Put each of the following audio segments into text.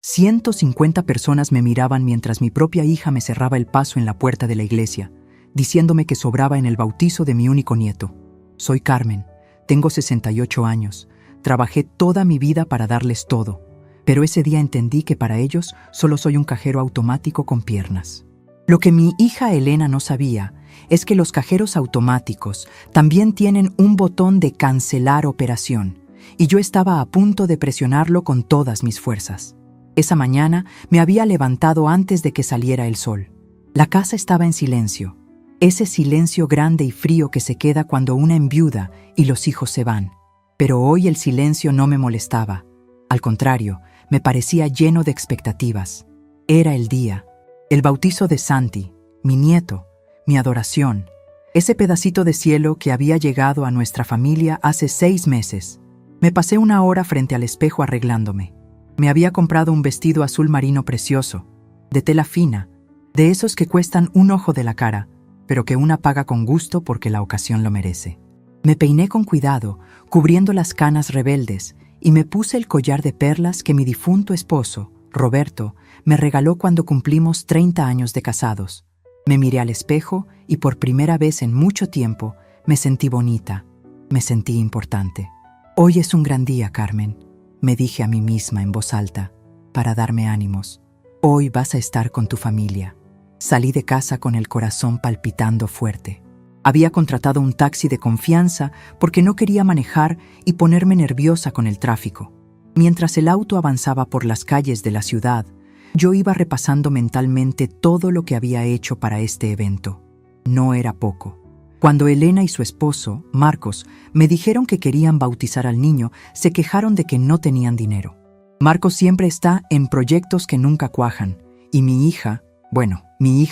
150 personas me miraban mientras mi propia hija me cerraba el paso en la puerta de la iglesia, diciéndome que sobraba en el bautizo de mi único nieto. Soy Carmen, tengo 68 años, trabajé toda mi vida para darles todo, pero ese día entendí que para ellos solo soy un cajero automático con piernas. Lo que mi hija Elena no sabía es que los cajeros automáticos también tienen un botón de cancelar operación, y yo estaba a punto de presionarlo con todas mis fuerzas. Esa mañana me había levantado antes de que saliera el sol. La casa estaba en silencio, ese silencio grande y frío que se queda cuando una enviuda y los hijos se van. Pero hoy el silencio no me molestaba. Al contrario, me parecía lleno de expectativas. Era el día, el bautizo de Santi, mi nieto, mi adoración, ese pedacito de cielo que había llegado a nuestra familia hace 6 meses. Me pasé una hora frente al espejo arreglándome. Me había comprado un vestido azul marino precioso, de tela fina, de esos que cuestan un ojo de la cara, pero que una paga con gusto porque la ocasión lo merece. Me peiné con cuidado, cubriendo las canas rebeldes, y me puse el collar de perlas que mi difunto esposo, Roberto, me regaló cuando cumplimos 30 años de casados. Me miré al espejo y por primera vez en mucho tiempo me sentí bonita, me sentí importante. Hoy es un gran día, Carmen, me dije a mí misma en voz alta, para darme ánimos. Hoy vas a estar con tu familia. Salí de casa con el corazón palpitando fuerte. Había contratado un taxi de confianza porque no quería manejar y ponerme nerviosa con el tráfico. Mientras el auto avanzaba por las calles de la ciudad, yo iba repasando mentalmente todo lo que había hecho para este evento. No era poco. Cuando Elena y su esposo, Marcos, me dijeron que querían bautizar al niño, se quejaron de que no tenían dinero. Marcos siempre está en proyectos que nunca cuajan, y mi hija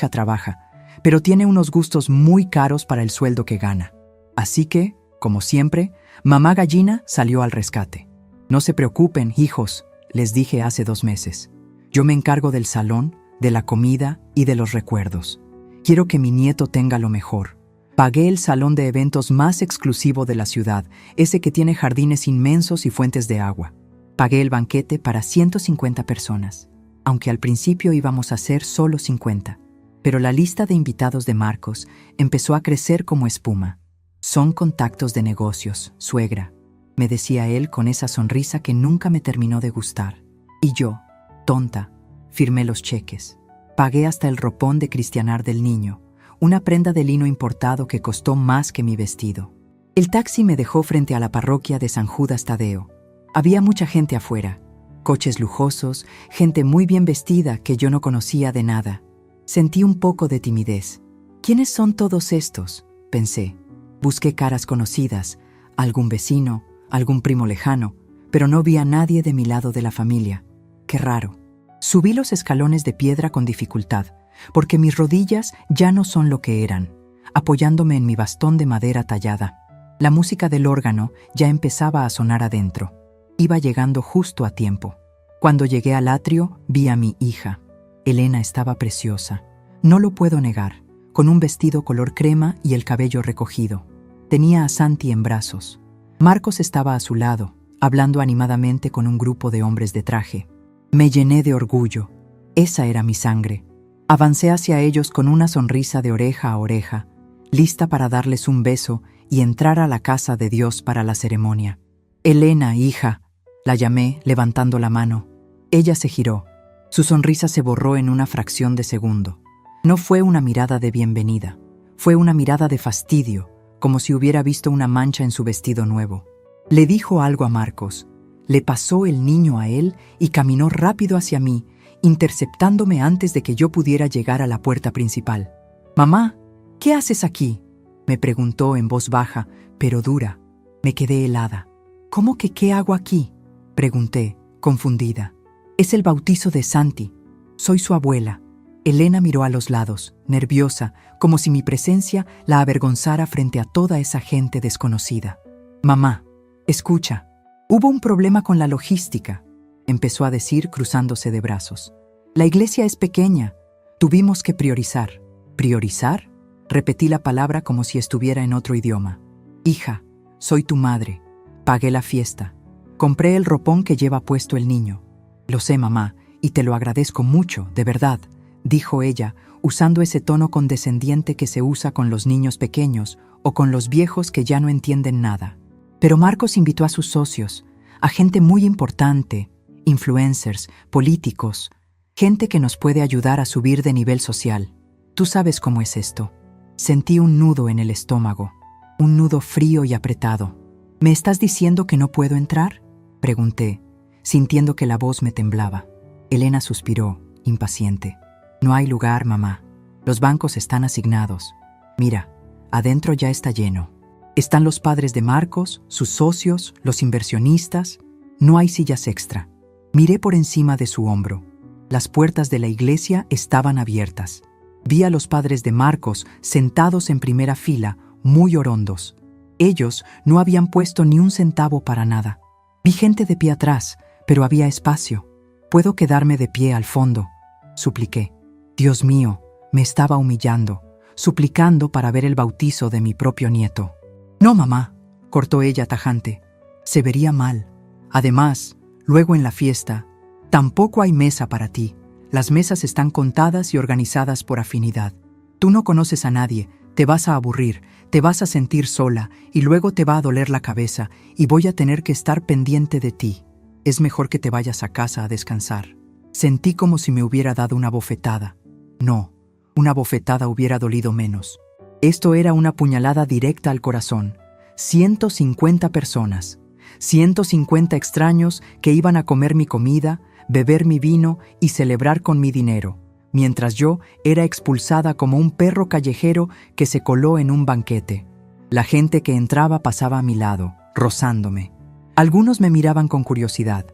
trabaja, pero tiene unos gustos muy caros para el sueldo que gana. Así que, como siempre, mamá gallina salió al rescate. No se preocupen, hijos, les dije hace 2 meses. Yo me encargo del salón, de la comida y de los recuerdos. Quiero que mi nieto tenga lo mejor. Pagué el salón de eventos más exclusivo de la ciudad, ese que tiene jardines inmensos y fuentes de agua. Pagué el banquete para 150 personas, aunque al principio íbamos a ser solo 50. Pero la lista de invitados de Marcos empezó a crecer como espuma. Son contactos de negocios, suegra, me decía él con esa sonrisa que nunca me terminó de gustar. Y yo, tonta, firmé los cheques. Pagué hasta el ropón de cristianar del niño, una prenda de lino importado que costó más que mi vestido. El taxi me dejó frente a la parroquia de San Judas Tadeo. Había mucha gente afuera, coches lujosos, gente muy bien vestida que yo no conocía de nada. Sentí un poco de timidez. ¿Quiénes son todos estos?, pensé. Busqué caras conocidas, algún vecino, algún primo lejano, pero no vi a nadie de mi lado de la familia. Qué raro. Subí los escalones de piedra con dificultad, porque mis rodillas ya no son lo que eran, apoyándome en mi bastón de madera tallada. La música del órgano ya empezaba a sonar adentro. Iba llegando justo a tiempo. Cuando llegué al atrio, vi a mi hija. Elena estaba preciosa. No lo puedo negar, con un vestido color crema y el cabello recogido. Tenía a Santi en brazos. Marcos estaba a su lado, hablando animadamente con un grupo de hombres de traje. Me llené de orgullo. Esa era mi sangre. Avancé hacia ellos con una sonrisa de oreja a oreja, lista para darles un beso y entrar a la casa de Dios para la ceremonia. Elena, hija, la llamé levantando la mano. Ella se giró. Su sonrisa se borró en una fracción de segundo. No fue una mirada de bienvenida, fue una mirada de fastidio, como si hubiera visto una mancha en su vestido nuevo. Le dijo algo a Marcos, le pasó el niño a él y caminó rápido hacia mí, interceptándome antes de que yo pudiera llegar a la puerta principal. «Mamá, ¿qué haces aquí?», me preguntó en voz baja, pero dura. Me quedé helada. «¿Cómo que qué hago aquí?», pregunté, confundida. «Es el bautizo de Santi. Soy su abuela». Elena miró a los lados, nerviosa, como si mi presencia la avergonzara frente a toda esa gente desconocida. «Mamá, escucha, hubo un problema con la logística», empezó a decir cruzándose de brazos. «La iglesia es pequeña. Tuvimos que priorizar». «¿Priorizar?», repetí la palabra como si estuviera en otro idioma. «Hija, soy tu madre. Pagué la fiesta. Compré el ropón que lleva puesto el niño». «Lo sé, mamá, Y te lo agradezco mucho, de verdad, dijo ella, usando ese tono condescendiente que se usa con los niños pequeños o con los viejos que ya no entienden nada. Pero Marcos invitó a sus socios, a gente muy importante, influencers, políticos, gente que nos puede ayudar a subir de nivel social. Tú sabes cómo es esto. Sentí un nudo en el estómago, un nudo frío y apretado. ¿Me estás diciendo que no puedo entrar?, pregunté, sintiendo que la voz me temblaba. Elena suspiró, impaciente. No hay lugar, mamá. Los bancos están asignados. Mira, adentro ya está lleno. Están los padres de Marcos, sus socios, los inversionistas. No hay sillas extra. Miré por encima de su hombro. Las puertas de la iglesia estaban abiertas. Vi a los padres de Marcos sentados en primera fila, muy orondos. Ellos no habían puesto ni un centavo para nada. Vi gente de pie atrás, pero había espacio. «¿Puedo quedarme de pie al fondo?», supliqué. Dios mío, me estaba humillando, suplicando para ver el bautizo de mi propio nieto. «No, mamá», cortó ella tajante. «Se vería mal. Además, luego en la fiesta, tampoco hay mesa para ti. Las mesas están contadas y organizadas por afinidad. Tú no conoces a nadie, te vas a aburrir, te vas a sentir sola y luego te va a doler la cabeza y voy a tener que estar pendiente de ti. Es mejor que te vayas a casa a descansar». Sentí como si me hubiera dado una bofetada. No, una bofetada hubiera dolido menos. Esto era una puñalada directa al corazón. 150 personas, 150 extraños que iban a comer mi comida, beber mi vino y celebrar con mi dinero, mientras yo era expulsada como un perro callejero que se coló en un banquete. La gente que entraba pasaba a mi lado, rozándome. Algunos me miraban con curiosidad.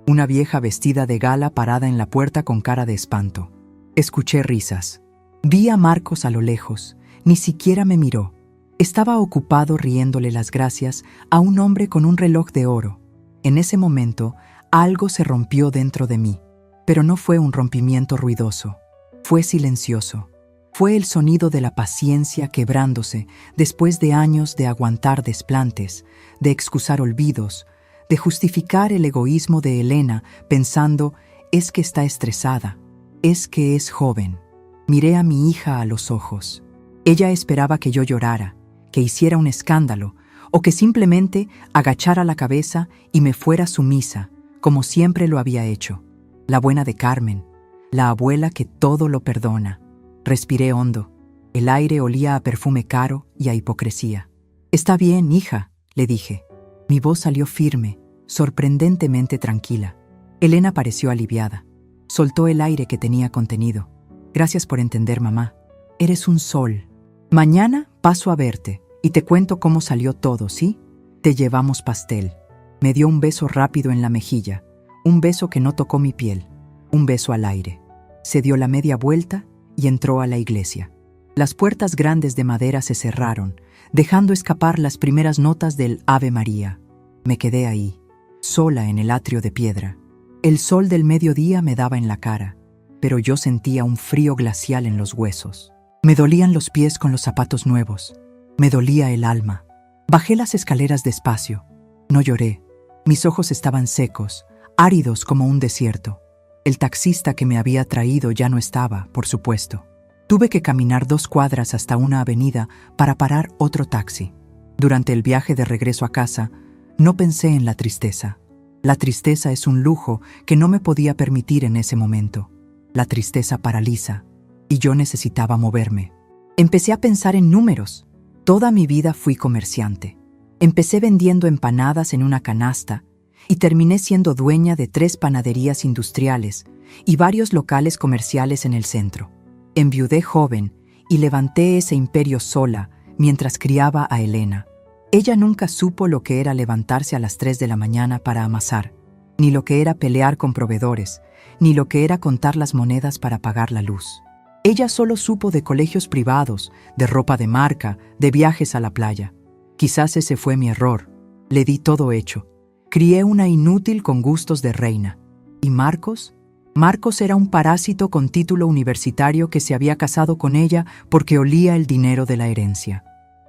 Una vieja vestida de gala parada en la puerta con cara de espanto. Escuché risas. Vi a Marcos a lo lejos. Ni siquiera me miró. Estaba ocupado riéndole las gracias a un hombre con un reloj de oro. En ese momento, algo se rompió dentro de mí. Pero no fue un rompimiento ruidoso. Fue silencioso. Fue el sonido de la paciencia quebrándose después de años de aguantar desplantes, de excusar olvidos, de justificar el egoísmo de Elena pensando, es que está estresada, es que es joven. Miré a mi hija a los ojos. Ella esperaba que yo llorara, que hiciera un escándalo, o que simplemente agachara la cabeza y me fuera sumisa, como siempre lo había hecho. La buena de Carmen, la abuela que todo lo perdona. Respiré hondo. El aire olía a perfume caro y a hipocresía. «Está bien, hija», le dije. Mi voz salió firme, sorprendentemente tranquila. Elena pareció aliviada. Soltó el aire que tenía contenido. «Gracias por entender, mamá. Eres un sol. Mañana paso a verte y te cuento cómo salió todo, ¿sí? Te llevamos pastel». Me dio un beso rápido en la mejilla, un beso que no tocó mi piel, un beso al aire. Se dio la media vuelta y entró a la iglesia. Las puertas grandes de madera se cerraron, dejando escapar las primeras notas del Ave María. Me quedé ahí, sola en el atrio de piedra. El sol del mediodía me daba en la cara, pero yo sentía un frío glacial en los huesos. Me dolían los pies con los zapatos nuevos. Me dolía el alma. Bajé las escaleras despacio. No lloré. Mis ojos estaban secos, áridos como un desierto. El taxista que me había traído ya no estaba, por supuesto. Tuve que caminar 2 cuadras hasta una avenida para parar otro taxi. Durante el viaje de regreso a casa, no pensé en la tristeza. La tristeza es un lujo que no me podía permitir en ese momento. La tristeza paraliza, y yo necesitaba moverme. Empecé a pensar en números. Toda mi vida fui comerciante. Empecé vendiendo empanadas en una canasta y terminé siendo dueña de 3 panaderías industriales y varios locales comerciales en el centro. Enviudé joven y levanté ese imperio sola mientras criaba a Elena. Ella nunca supo lo que era levantarse a las 3 de la mañana para amasar, ni lo que era pelear con proveedores, ni lo que era contar las monedas para pagar la luz. Ella solo supo de colegios privados, de ropa de marca, de viajes a la playa. Quizás ese fue mi error. Le di todo hecho. Crié una inútil con gustos de reina. ¿Y Marcos? Marcos era un parásito con título universitario que se había casado con ella porque olía el dinero de la herencia.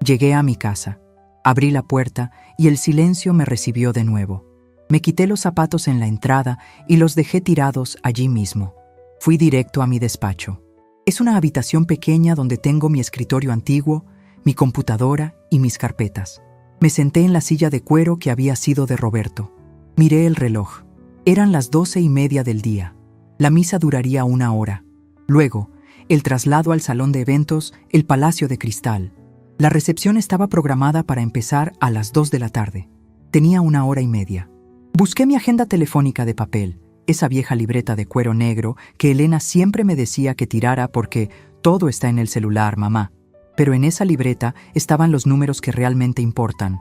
Llegué a mi casa. Abrí la puerta y el silencio me recibió de nuevo. Me quité los zapatos en la entrada y los dejé tirados allí mismo. Fui directo a mi despacho. Es una habitación pequeña donde tengo mi escritorio antiguo, mi computadora y mis carpetas. Me senté en la silla de cuero que había sido de Roberto. Miré el reloj. Eran las 12:30 del día. La misa duraría 1 hora. Luego, el traslado al salón de eventos, el Palacio de Cristal. La recepción estaba programada para empezar a las 2 de la tarde. Tenía 1 hora y media. Busqué mi agenda telefónica de papel, esa vieja libreta de cuero negro que Elena siempre me decía que tirara porque todo está en el celular, mamá. Pero en esa libreta estaban los números que realmente importan.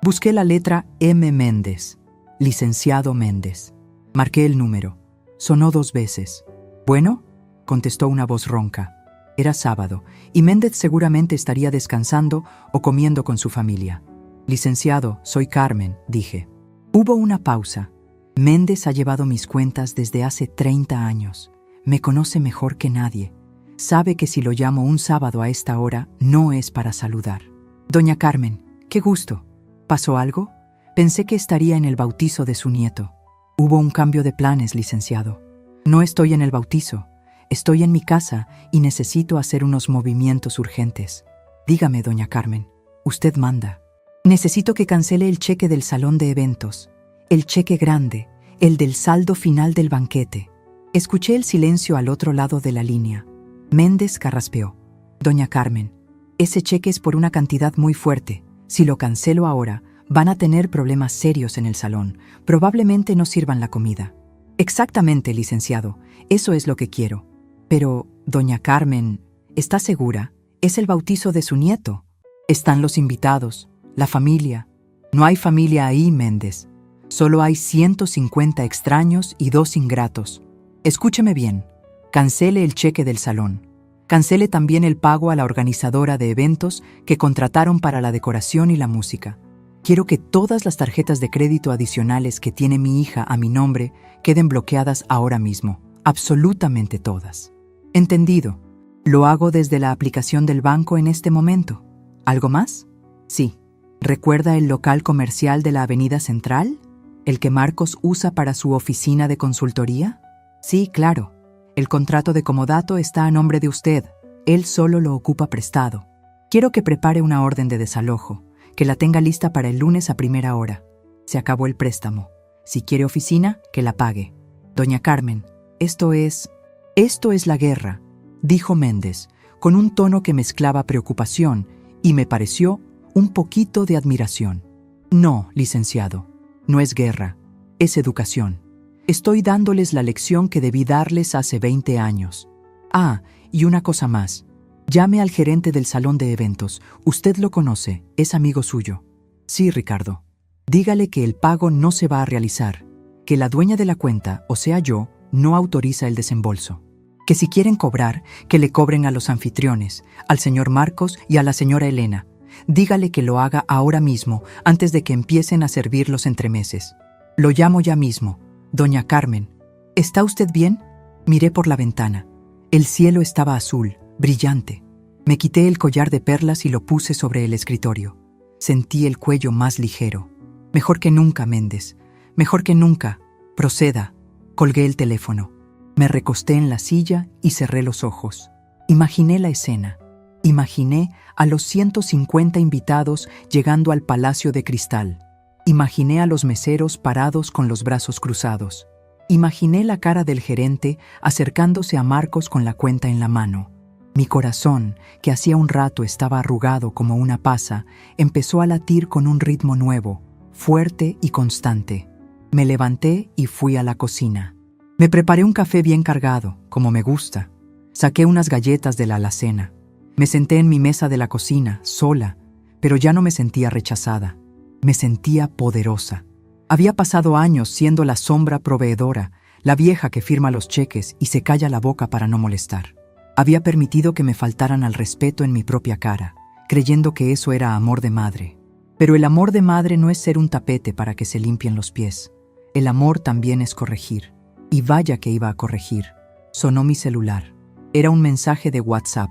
Busqué la letra M. Méndez, licenciado Méndez. Marqué el número. Sonó 2 veces. «Bueno», contestó una voz ronca. Era sábado, y Méndez seguramente estaría descansando o comiendo con su familia. «Licenciado, soy Carmen», dije. Hubo una pausa. Méndez ha llevado mis cuentas desde hace 30 años. Me conoce mejor que nadie. Sabe que si lo llamo un sábado a esta hora, no es para saludar. «Doña Carmen, qué gusto. ¿Pasó algo? Pensé que estaría en el bautizo de su nieto». «Hubo un cambio de planes, licenciado. No estoy en el bautizo. Estoy en mi casa y necesito hacer unos movimientos urgentes. Dígame, doña Carmen, usted manda. Necesito que cancele el cheque del salón de eventos, el cheque grande, el del saldo final del banquete». Escuché el silencio al otro lado de la línea. Méndez carraspeó. «Doña Carmen, ese cheque es por una cantidad muy fuerte. Si lo cancelo ahora, van a tener problemas serios en el salón. Probablemente no sirvan la comida». «Exactamente, licenciado. Eso es lo que quiero». «Pero, doña Carmen, ¿está segura? Es el bautizo de su nieto. Están los invitados, la familia». «No hay familia ahí, Méndez. Solo hay 150 extraños y 2 ingratos. Escúcheme bien. Cancele el cheque del salón. Cancele también el pago a la organizadora de eventos que contrataron para la decoración y la música. Quiero que todas las tarjetas de crédito adicionales que tiene mi hija a mi nombre queden bloqueadas ahora mismo. Absolutamente todas». «Entendido. Lo hago desde la aplicación del banco en este momento. ¿Algo más?» «Sí. ¿Recuerda el local comercial de la Avenida Central? ¿El que Marcos usa para su oficina de consultoría?» «Sí, claro. El contrato de comodato está a nombre de usted. Él solo lo ocupa prestado. Quiero que prepare una orden de desalojo, que la tenga lista para el lunes a 1:00. Se acabó el préstamo. Si quiere oficina, que la pague. Doña Carmen, esto es la guerra», dijo Méndez, con un tono que mezclaba preocupación y me pareció un poquito de admiración. «No, licenciado, no es guerra, es educación. Estoy dándoles la lección que debí darles hace 20 años. Ah, y una cosa más. Llame al gerente del salón de eventos. Usted lo conoce, es amigo suyo». «Sí, Ricardo. Dígale que el pago no se va a realizar, que la dueña de la cuenta, o sea yo, no autoriza el desembolso. Que si quieren cobrar, que le cobren a los anfitriones, al señor Marcos y a la señora Elena. Dígale que lo haga ahora mismo, antes de que empiecen a servir los entremeses. Lo llamo ya mismo. Doña Carmen, ¿está usted bien?» Miré por la ventana. El cielo estaba azul, brillante. Me quité el collar de perlas y lo puse sobre el escritorio. Sentí el cuello más ligero. «Mejor que nunca, Méndez. Mejor que nunca. Proceda». Colgué el teléfono. Me recosté en la silla y cerré los ojos. Imaginé la escena. Imaginé a los 150 invitados llegando al Palacio de Cristal. Imaginé a los meseros parados con los brazos cruzados. Imaginé la cara del gerente acercándose a Marcos con la cuenta en la mano. Mi corazón, que hacía un rato estaba arrugado como una pasa, empezó a latir con un ritmo nuevo, fuerte y constante. Me levanté y fui a la cocina. Me preparé un café bien cargado, como me gusta. Saqué unas galletas de la alacena. Me senté en mi mesa de la cocina, sola, pero ya no me sentía rechazada. Me sentía poderosa. Había pasado años siendo la sombra proveedora, la vieja que firma los cheques y se calla la boca para no molestar. Había permitido que me faltaran al respeto en mi propia cara, creyendo que eso era amor de madre. Pero el amor de madre no es ser un tapete para que se limpien los pies. El amor también es corregir. Y vaya que iba a corregir. Sonó mi celular. Era un mensaje de WhatsApp.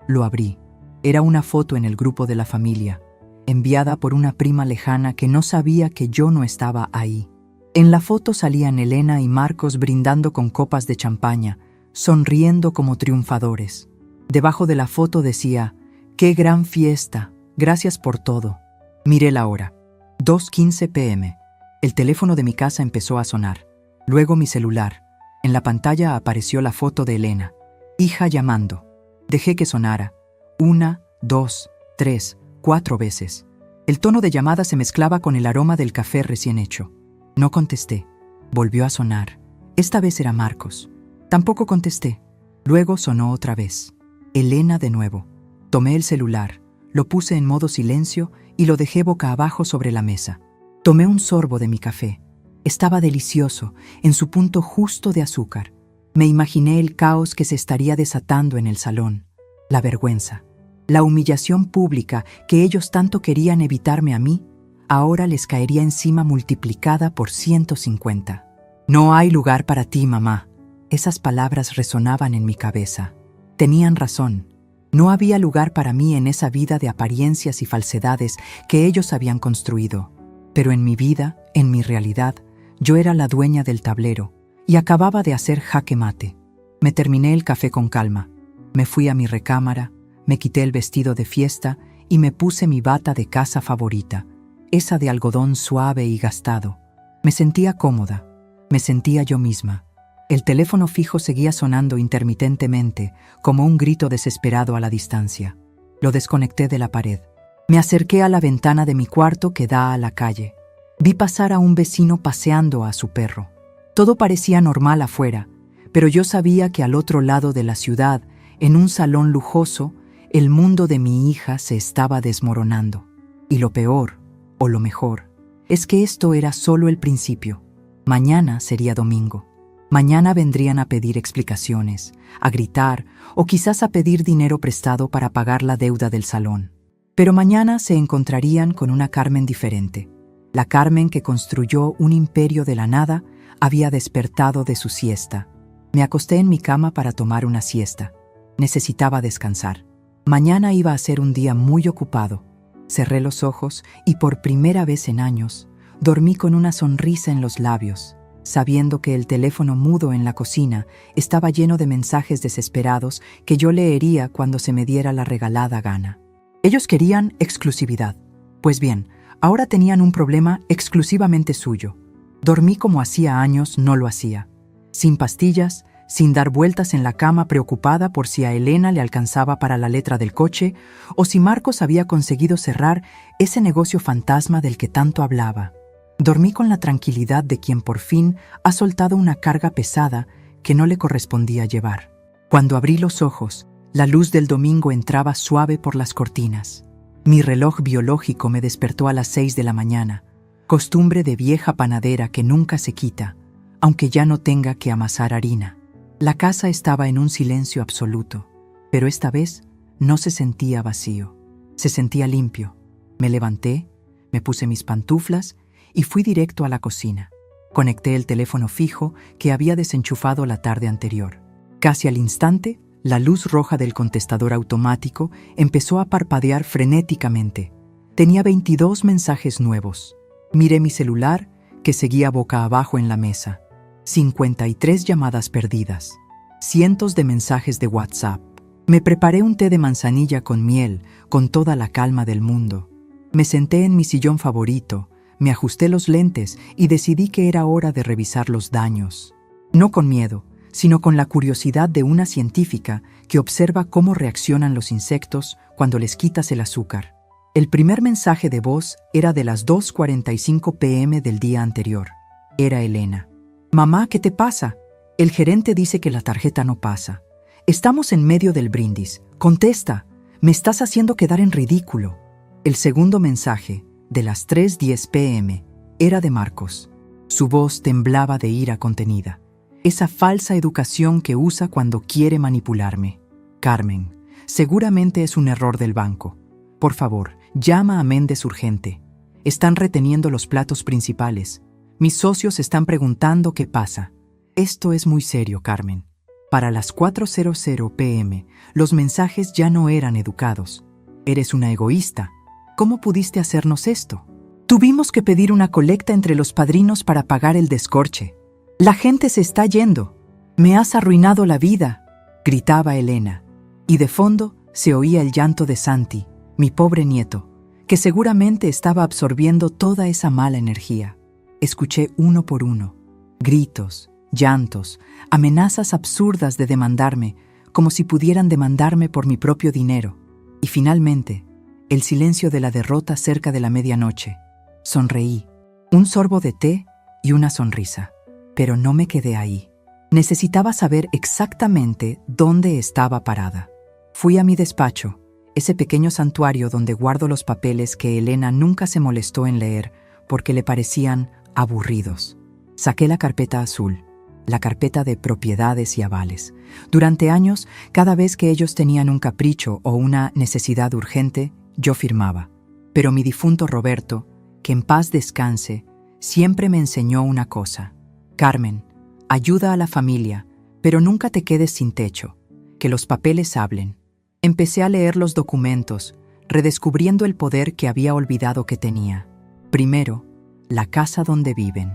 Lo abrí. Era una foto en el grupo de la familia, enviada por una prima lejana que no sabía que yo no estaba ahí. En la foto salían Elena y Marcos brindando con copas de champaña, sonriendo como triunfadores. Debajo de la foto decía: «¡Qué gran fiesta! Gracias por todo». Miré la hora. 2:15 p.m. El teléfono de mi casa empezó a sonar. Luego mi celular. En la pantalla apareció la foto de Elena. Hija llamando. Dejé que sonara. 1, 2, 3, 4 veces. El tono de llamada se mezclaba con el aroma del café recién hecho. No contesté. Volvió a sonar. Esta vez era Marcos. Tampoco contesté. Luego sonó otra vez. Elena de nuevo. Tomé el celular, lo puse en modo silencio y lo dejé boca abajo sobre la mesa. Tomé un sorbo de mi café. Estaba delicioso, en su punto justo de azúcar. Me imaginé el caos que se estaría desatando en el salón. La vergüenza, la humillación pública que ellos tanto querían evitarme a mí, ahora les caería encima multiplicada por 150. «No hay lugar para ti, mamá». Esas palabras resonaban en mi cabeza. Tenían razón. No había lugar para mí en esa vida de apariencias y falsedades que ellos habían construido. Pero en mi vida, en mi realidad, yo era la dueña del tablero y acababa de hacer jaque mate. Me terminé el café con calma. Me fui a mi recámara, me quité el vestido de fiesta y me puse mi bata de casa favorita, esa de algodón suave y gastado. Me sentía cómoda, me sentía yo misma. El teléfono fijo seguía sonando intermitentemente, como un grito desesperado a la distancia. Lo desconecté de la pared. Me acerqué a la ventana de mi cuarto que da a la calle. Vi pasar a un vecino paseando a su perro. Todo parecía normal afuera, pero yo sabía que al otro lado de la ciudad, en un salón lujoso, el mundo de mi hija se estaba desmoronando. Y lo peor, o lo mejor, es que esto era solo el principio. Mañana sería domingo. Mañana vendrían a pedir explicaciones, a gritar o quizás a pedir dinero prestado para pagar la deuda del salón. Pero mañana se encontrarían con una Carmen diferente. La Carmen que construyó un imperio de la nada había despertado de su siesta. Me acosté en mi cama para tomar una siesta. Necesitaba descansar. Mañana iba a ser un día muy ocupado. Cerré los ojos y por primera vez en años dormí con una sonrisa en los labios, sabiendo que el teléfono mudo en la cocina estaba lleno de mensajes desesperados que yo leería cuando se me diera la regalada gana. Ellos querían exclusividad. Pues bien, ahora tenían un problema exclusivamente suyo. Dormí como hacía años no lo hacía. Sin pastillas, sin dar vueltas en la cama preocupada por si a Elena le alcanzaba para la letra del coche o si Marcos había conseguido cerrar ese negocio fantasma del que tanto hablaba. Dormí con la tranquilidad de quien por fin ha soltado una carga pesada que no le correspondía llevar. Cuando abrí los ojos, la luz del domingo entraba suave por las cortinas. Mi reloj biológico me despertó a las 6 de la mañana, costumbre de vieja panadera que nunca se quita, aunque ya no tenga que amasar harina. La casa estaba en un silencio absoluto, pero esta vez no se sentía vacío, se sentía limpio. Me levanté, me puse mis pantuflas y fui directo a la cocina. Conecté el teléfono fijo que había desenchufado la tarde anterior. Casi al instante, la luz roja del contestador automático empezó a parpadear frenéticamente. Tenía 22 mensajes nuevos. Miré mi celular, que seguía boca abajo en la mesa. 53 llamadas perdidas. Cientos de mensajes de WhatsApp. Me preparé un té de manzanilla con miel, con toda la calma del mundo. Me senté en mi sillón favorito, me ajusté los lentes y decidí que era hora de revisar los daños. No con miedo, sino con la curiosidad de una científica que observa cómo reaccionan los insectos cuando les quitas el azúcar. El primer mensaje de voz era de las 2:45 p.m. del día anterior. Era Elena. «Mamá, ¿qué te pasa? El gerente dice que la tarjeta no pasa. Estamos en medio del brindis. Contesta. Me estás haciendo quedar en ridículo». El segundo mensaje, de las 3:10 p.m., era de Marcos. Su voz temblaba de ira contenida. Esa falsa educación que usa cuando quiere manipularme. «Carmen, seguramente es un error del banco. Por favor, llama a Méndez urgente. Están reteniendo los platos principales. Mis socios están preguntando qué pasa. Esto es muy serio, Carmen». Para las 4:00 p.m., los mensajes ya no eran educados. «Eres una egoísta. ¿Cómo pudiste hacernos esto? Tuvimos que pedir una colecta entre los padrinos para pagar el descorche. La gente se está yendo. Me has arruinado la vida, gritaba Elena. Y de fondo se oía el llanto de Santi, mi pobre nieto, que seguramente estaba absorbiendo toda esa mala energía. Escuché uno por uno, gritos, llantos, amenazas absurdas de demandarme, como si pudieran demandarme por mi propio dinero. Y finalmente, el silencio de la derrota cerca de la medianoche. Sonreí, un sorbo de té y una sonrisa. Pero no me quedé ahí. Necesitaba saber exactamente dónde estaba parada. Fui a mi despacho, ese pequeño santuario donde guardo los papeles que Elena nunca se molestó en leer porque le parecían aburridos. Saqué la carpeta azul, la carpeta de propiedades y avales. Durante años, cada vez que ellos tenían un capricho o una necesidad urgente, yo firmaba. Pero mi difunto Roberto, que en paz descanse, siempre me enseñó una cosa. Carmen, ayuda a la familia, pero nunca te quedes sin techo. Que los papeles hablen. Empecé a leer los documentos, redescubriendo el poder que había olvidado que tenía. Primero, la casa donde viven.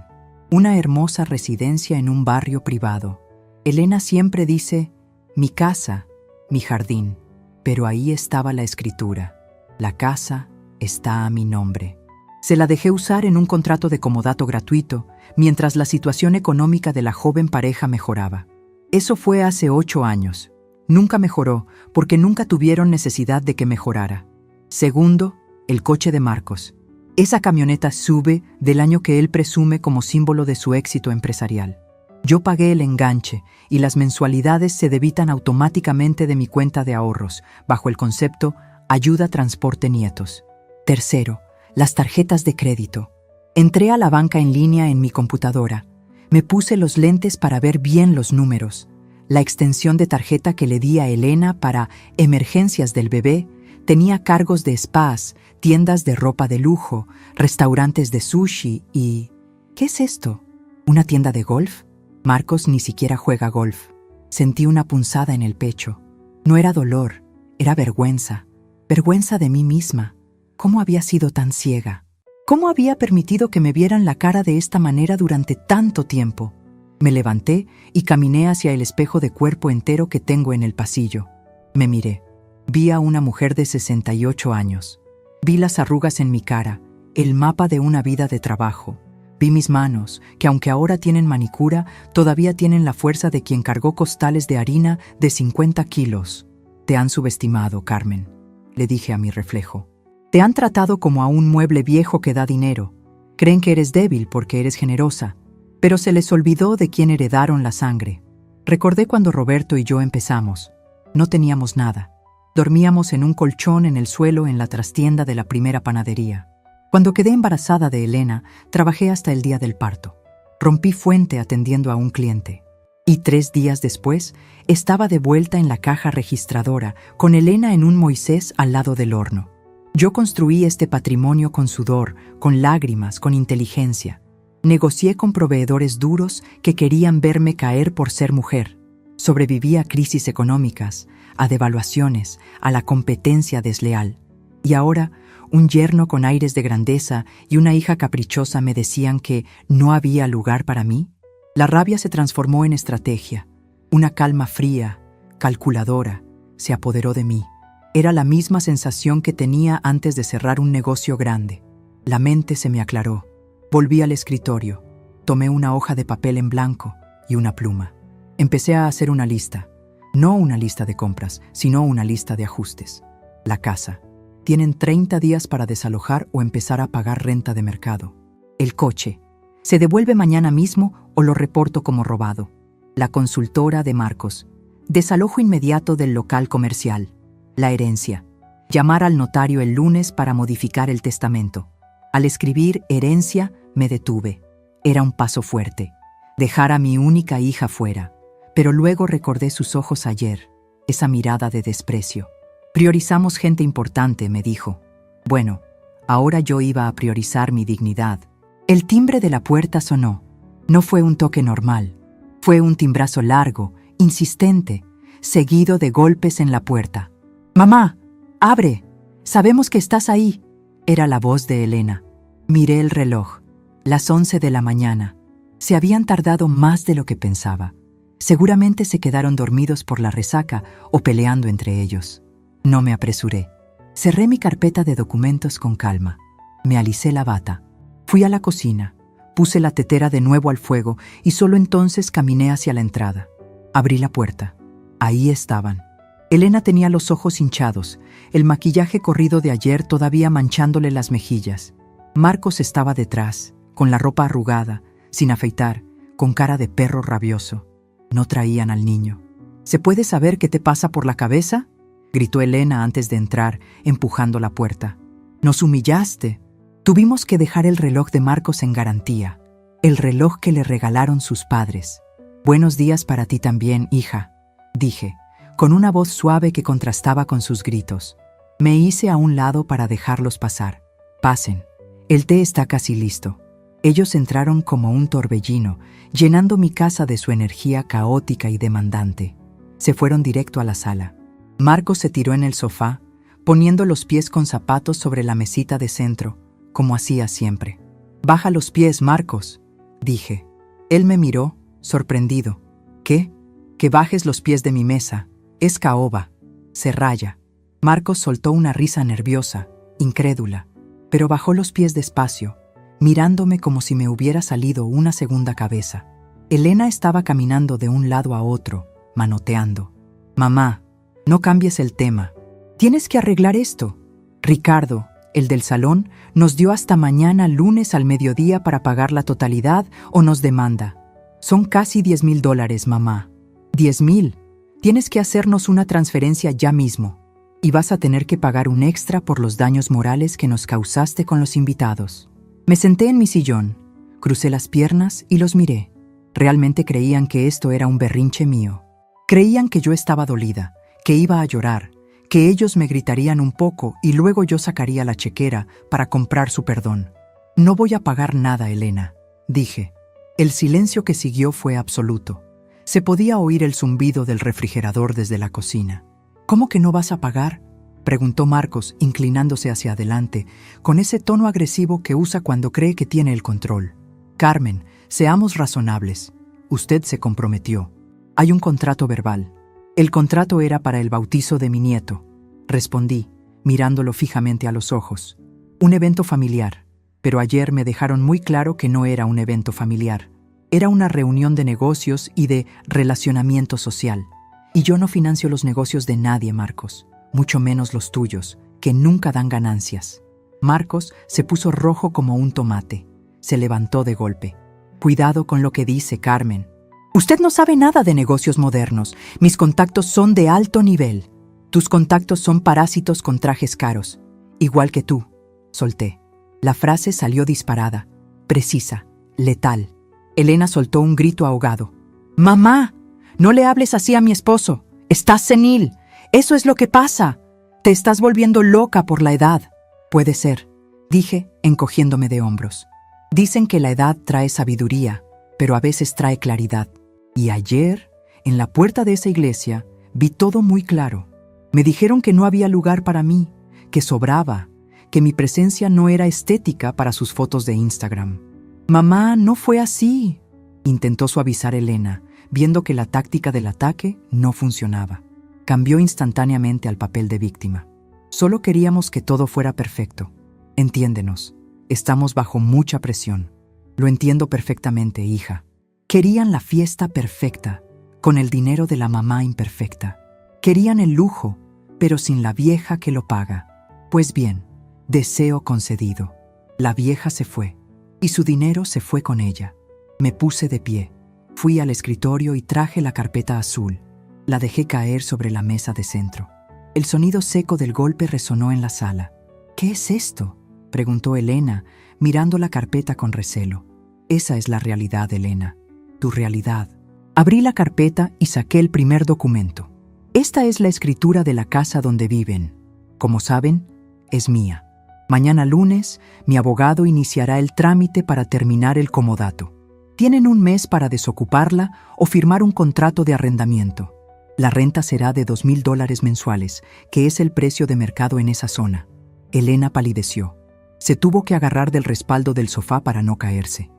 Una hermosa residencia en un barrio privado. Elena siempre dice, mi casa, mi jardín. Pero ahí estaba la escritura. La casa está a mi nombre. Se la dejé usar en un contrato de comodato gratuito, mientras la situación económica de la joven pareja mejoraba. Eso fue hace 8 años. Nunca mejoró, porque nunca tuvieron necesidad de que mejorara. Segundo, el coche de Marcos. Esa camioneta SUV del año que él presume como símbolo de su éxito empresarial. Yo pagué el enganche y las mensualidades se debitan automáticamente de mi cuenta de ahorros, bajo el concepto Ayuda Transporte Nietos. Tercero, las tarjetas de crédito. Entré a la banca en línea en mi computadora. Me puse los lentes para ver bien los números. La extensión de tarjeta que le di a Elena para emergencias del bebé tenía cargos de spas, tiendas de ropa de lujo, restaurantes de sushi y... ¿Qué es esto? ¿Una tienda de golf? Marcos ni siquiera juega golf. Sentí una punzada en el pecho. No era dolor, era vergüenza. Vergüenza de mí misma. ¿Cómo había sido tan ciega? ¿Cómo había permitido que me vieran la cara de esta manera durante tanto tiempo? Me levanté y caminé hacia el espejo de cuerpo entero que tengo en el pasillo. Me miré. Vi a una mujer de 68 años. Vi las arrugas en mi cara, el mapa de una vida de trabajo. Vi mis manos, que aunque ahora tienen manicura, todavía tienen la fuerza de quien cargó costales de harina de 50 kilos. Te han subestimado, Carmen, le dije a mi reflejo. Te han tratado como a un mueble viejo que da dinero. Creen que eres débil porque eres generosa, pero se les olvidó de quién heredaron la sangre. Recordé cuando Roberto y yo empezamos. No teníamos nada. Dormíamos en un colchón en el suelo en la trastienda de la primera panadería. Cuando quedé embarazada de Elena, trabajé hasta el día del parto. Rompí fuente atendiendo a un cliente. Y 3 días después, estaba de vuelta en la caja registradora, con Elena en un Moisés al lado del horno. Yo construí este patrimonio con sudor, con lágrimas, con inteligencia. Negocié con proveedores duros que querían verme caer por ser mujer. Sobreviví a crisis económicas, a devaluaciones, a la competencia desleal. Y ahora, un yerno con aires de grandeza y una hija caprichosa me decían que no había lugar para mí. La rabia se transformó en estrategia. Una calma fría, calculadora, se apoderó de mí. Era la misma sensación que tenía antes de cerrar un negocio grande. La mente se me aclaró. Volví al escritorio. Tomé una hoja de papel en blanco y una pluma. Empecé a hacer una lista. No una lista de compras, sino una lista de ajustes. La casa. Tienen 30 días para desalojar o empezar a pagar renta de mercado. El coche. Se devuelve mañana mismo o lo reporto como robado. La consultora de Marcos. Desalojo inmediato del local comercial. La herencia. Llamar al notario el lunes para modificar el testamento. Al escribir herencia, me detuve. Era un paso fuerte. Dejar a mi única hija fuera. Pero luego recordé sus ojos ayer, esa mirada de desprecio. Priorizamos gente importante, me dijo. Bueno, ahora yo iba a priorizar mi dignidad. El timbre de la puerta sonó. No fue un toque normal. Fue un timbrazo largo, insistente, seguido de golpes en la puerta. «Mamá, abre. Sabemos que estás ahí». Era la voz de Elena. Miré el reloj. Las 11 de la mañana. Se habían tardado más de lo que pensaba. Seguramente se quedaron dormidos por la resaca o peleando entre ellos. No me apresuré. Cerré mi carpeta de documentos con calma. Me alicé la bata. Fui a la cocina. Puse la tetera de nuevo al fuego y solo entonces caminé hacia la entrada. Abrí la puerta. Ahí estaban. Elena tenía los ojos hinchados, el maquillaje corrido de ayer todavía manchándole las mejillas. Marcos estaba detrás, con la ropa arrugada, sin afeitar, con cara de perro rabioso. No traían al niño. ¿Se puede saber qué te pasa por la cabeza?, gritó Elena antes de entrar, empujando la puerta. Nos humillaste. Tuvimos que dejar el reloj de Marcos en garantía, el reloj que le regalaron sus padres. Buenos días para ti también, hija, dije, con una voz suave que contrastaba con sus gritos. Me hice a un lado para dejarlos pasar. Pasen. El té está casi listo. Ellos entraron como un torbellino, llenando mi casa de su energía caótica y demandante. Se fueron directo a la sala. Marcos se tiró en el sofá, poniendo los pies con zapatos sobre la mesita de centro, como hacía siempre. «Baja los pies, Marcos», dije. Él me miró, sorprendido. «¿Qué? Que bajes los pies de mi mesa. Es caoba. Se raya». Marcos soltó una risa nerviosa, incrédula, pero bajó los pies despacio, mirándome como si me hubiera salido una segunda cabeza. Elena estaba caminando de un lado a otro, manoteando. «Mamá, no cambies el tema. Tienes que arreglar esto. Ricardo, el del salón, nos dio hasta mañana lunes al mediodía para pagar la totalidad o nos demanda. Son casi $10,000, mamá. $10,000. Tienes que hacernos una transferencia ya mismo. Y vas a tener que pagar un extra por los daños morales que nos causaste con los invitados». Me senté en mi sillón, crucé las piernas y los miré. Realmente creían que esto era un berrinche mío. Creían que yo estaba dolida, que iba a llorar, que ellos me gritarían un poco y luego yo sacaría la chequera para comprar su perdón. «No voy a pagar nada, Elena», dije. El silencio que siguió fue absoluto. Se podía oír el zumbido del refrigerador desde la cocina. «¿Cómo que no vas a pagar?», preguntó Marcos, inclinándose hacia adelante, con ese tono agresivo que usa cuando cree que tiene el control. «Carmen, seamos razonables. Usted se comprometió. Hay un contrato verbal». «El contrato era para el bautizo de mi nieto», respondí, mirándolo fijamente a los ojos. «Un evento familiar, pero ayer me dejaron muy claro que no era un evento familiar. Era una reunión de negocios y de relacionamiento social. Y yo no financio los negocios de nadie, Marcos, mucho menos los tuyos, que nunca dan ganancias». Marcos se puso rojo como un tomate. Se levantó de golpe. «Cuidado con lo que dice, Carmen. Usted no sabe nada de negocios modernos. Mis contactos son de alto nivel. Tus contactos son parásitos con trajes caros. Igual que tú», solté. La frase salió disparada, precisa, letal. Elena soltó un grito ahogado. «¡Mamá! No le hables así a mi esposo. Estás senil. Eso es lo que pasa. Te estás volviendo loca por la edad». «Puede ser», dije, encogiéndome de hombros. «Dicen que la edad trae sabiduría, pero a veces trae claridad. Y ayer, en la puerta de esa iglesia, vi todo muy claro. Me dijeron que no había lugar para mí, que sobraba, que mi presencia no era estética para sus fotos de Instagram». «Mamá, no fue así», intentó suavizar Elena, viendo que la táctica del ataque no funcionaba. Cambió instantáneamente al papel de víctima. «Solo queríamos que todo fuera perfecto. Entiéndenos, estamos bajo mucha presión. Lo entiendo perfectamente, hija. Querían la fiesta perfecta, con el dinero de la mamá imperfecta. Querían el lujo, pero sin la vieja que lo paga. Pues bien, deseo concedido. La vieja se fue, y su dinero se fue con ella». Me puse de pie. Fui al escritorio y traje la carpeta azul. La dejé caer sobre la mesa de centro. El sonido seco del golpe resonó en la sala. «¿Qué es esto?», preguntó Elena, mirando la carpeta con recelo. «Esa es la realidad, Elena. Tu realidad». Abrí la carpeta y saqué el primer documento. Esta es la escritura de la casa donde viven. Como saben, es mía. Mañana lunes, mi abogado iniciará el trámite para terminar el comodato. Tienen un mes para desocuparla o firmar un contrato de arrendamiento. La renta será de $2,000 mensuales, que es el precio de mercado en esa zona. Elena palideció. Se tuvo que agarrar del respaldo del sofá para no caerse.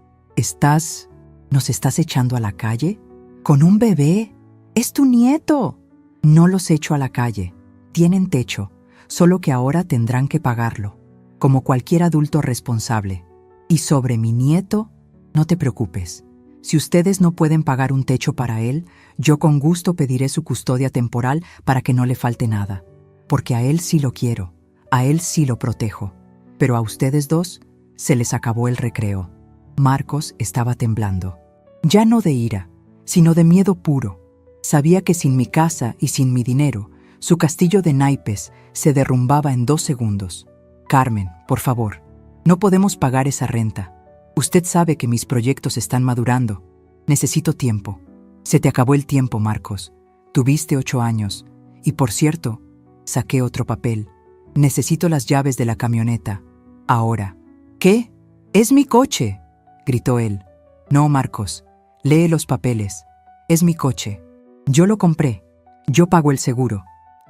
¿Nos estás echando a la calle? ¿Con un bebé? ¡Es tu nieto! No los echo a la calle. Tienen techo, solo que ahora tendrán que pagarlo, como cualquier adulto responsable. Y sobre mi nieto, no te preocupes. Si ustedes no pueden pagar un techo para él, yo con gusto pediré su custodia temporal para que no le falte nada. Porque a él sí lo quiero, a él sí lo protejo. Pero a ustedes dos se les acabó el recreo. Marcos estaba temblando. Ya no de ira, sino de miedo puro. Sabía que sin mi casa y sin mi dinero, su castillo de naipes se derrumbaba en 2 segundos. Carmen, por favor, no podemos pagar esa renta. Usted sabe que mis proyectos están madurando. Necesito tiempo. Se te acabó el tiempo, Marcos. Tuviste 8 años. Y por cierto, saqué otro papel. Necesito las llaves de la camioneta. Ahora. ¿Qué? ¡Es mi coche!, gritó él. No, Marcos. Lee los papeles. Es mi coche. Yo lo compré. Yo pago el seguro.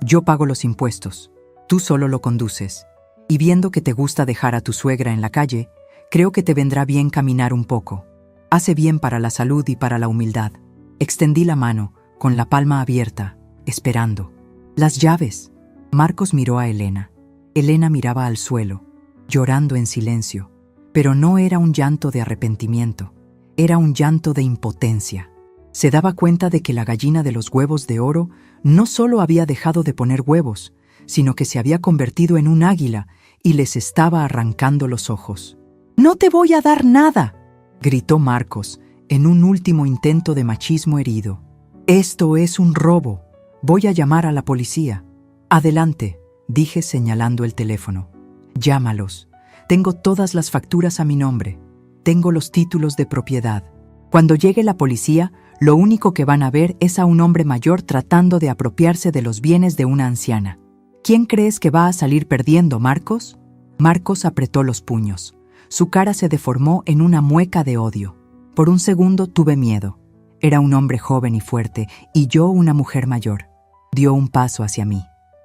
Yo pago los impuestos. Tú solo lo conduces. Y viendo que te gusta dejar a tu suegra en la calle, creo que te vendrá bien caminar un poco. Hace bien para la salud y para la humildad. Extendí la mano, con la palma abierta, esperando. Las llaves. Marcos miró a Elena. Elena miraba al suelo, llorando en silencio. Pero no era un llanto de arrepentimiento. Era un llanto de impotencia. Se daba cuenta de que la gallina de los huevos de oro no solo había dejado de poner huevos, sino que se había convertido en un águila y les estaba arrancando los ojos. «¡No te voy a dar nada!», gritó Marcos, en un último intento de machismo herido. «Esto es un robo. Voy a llamar a la policía». «Adelante», dije señalando el teléfono. «Llámalos. Tengo todas las facturas a mi nombre. Tengo los títulos de propiedad. Cuando llegue la policía, lo único que van a ver es a un hombre mayor tratando de apropiarse de los bienes de una anciana. ¿Quién crees que va a salir perdiendo, Marcos?». Marcos apretó los puños. Su cara se deformó en una mueca de odio. Por un segundo tuve miedo. Era un hombre joven y fuerte, y yo una mujer mayor. Dio un paso hacia mí.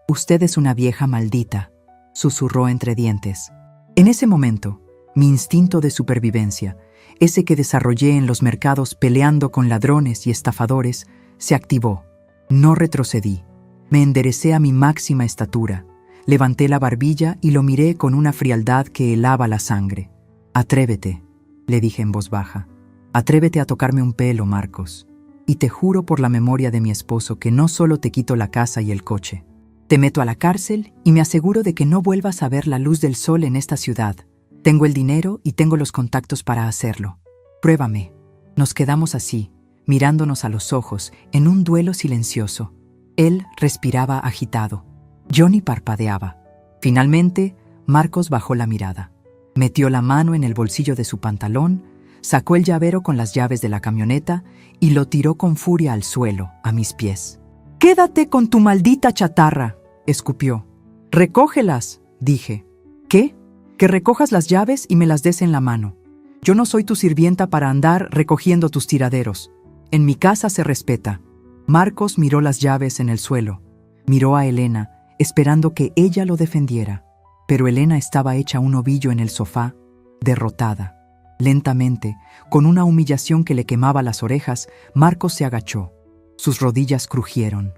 «Usted es una vieja maldita», susurró entre dientes. En ese momento, mi instinto de supervivencia, ese que desarrollé en los mercados peleando con ladrones y estafadores, se activó. No retrocedí. Me enderecé a mi máxima estatura. Levanté la barbilla y lo miré con una frialdad que helaba la sangre. «Atrévete», le dije en voz baja. «Atrévete a tocarme un pelo, Marcos. Y te juro por la memoria de mi esposo que no solo te quito la casa y el coche. Te meto a la cárcel y me aseguro de que no vuelvas a ver la luz del sol en esta ciudad. Tengo el dinero y tengo los contactos para hacerlo. Pruébame». Nos quedamos así, mirándonos a los ojos, en un duelo silencioso. Él respiraba agitado. Yo ni parpadeaba. Finalmente, Marcos bajó la mirada. Metió la mano en el bolsillo de su pantalón, sacó el llavero con las llaves de la camioneta y lo tiró con furia al suelo, a mis pies. «¡Quédate con tu maldita chatarra!», escupió. «Recógelas», dije. «¿Qué? Que recojas las llaves y me las des en la mano. Yo no soy tu sirvienta para andar recogiendo tus tiraderos. En mi casa se respeta». Marcos miró las llaves en el suelo. Miró a Elena, esperando que ella lo defendiera. Pero Elena estaba hecha un ovillo en el sofá, derrotada. Lentamente, con una humillación que le quemaba las orejas, Marcos se agachó. Sus rodillas crujieron.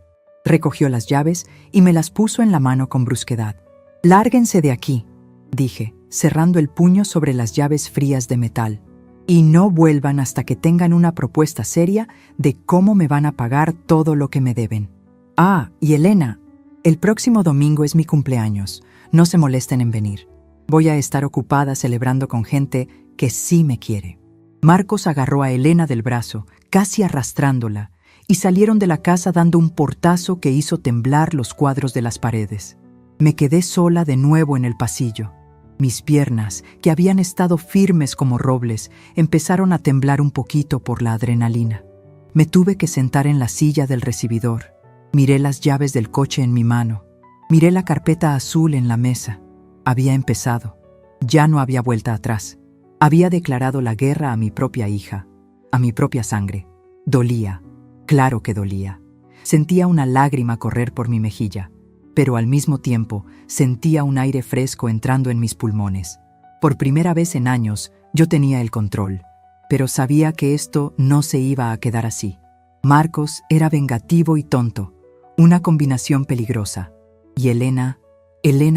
Recogió las llaves y me las puso en la mano con brusquedad. «Lárguense de aquí», dije, cerrando el puño sobre las llaves frías de metal. «Y no vuelvan hasta que tengan una propuesta seria de cómo me van a pagar todo lo que me deben. Ah, y Elena, el próximo domingo es mi cumpleaños. No se molesten en venir. Voy a estar ocupada celebrando con gente que sí me quiere». Marcos agarró a Elena del brazo, casi arrastrándola, y salieron de la casa dando un portazo que hizo temblar los cuadros de las paredes. Me quedé sola de nuevo en el pasillo. Mis piernas, que habían estado firmes como robles, empezaron a temblar un poquito por la adrenalina. Me tuve que sentar en la silla del recibidor. Miré las llaves del coche en mi mano. Miré la carpeta azul en la mesa. Había empezado. Ya no había vuelta atrás. Había declarado la guerra a mi propia hija, a mi propia sangre. Dolía. Claro que dolía. Sentía una lágrima correr por mi mejilla, pero al mismo tiempo sentía un aire fresco entrando en mis pulmones. Por primera vez en años, yo tenía el control, pero sabía que esto no se iba a quedar así. Marcos era vengativo y tonto, una combinación peligrosa. Y Elena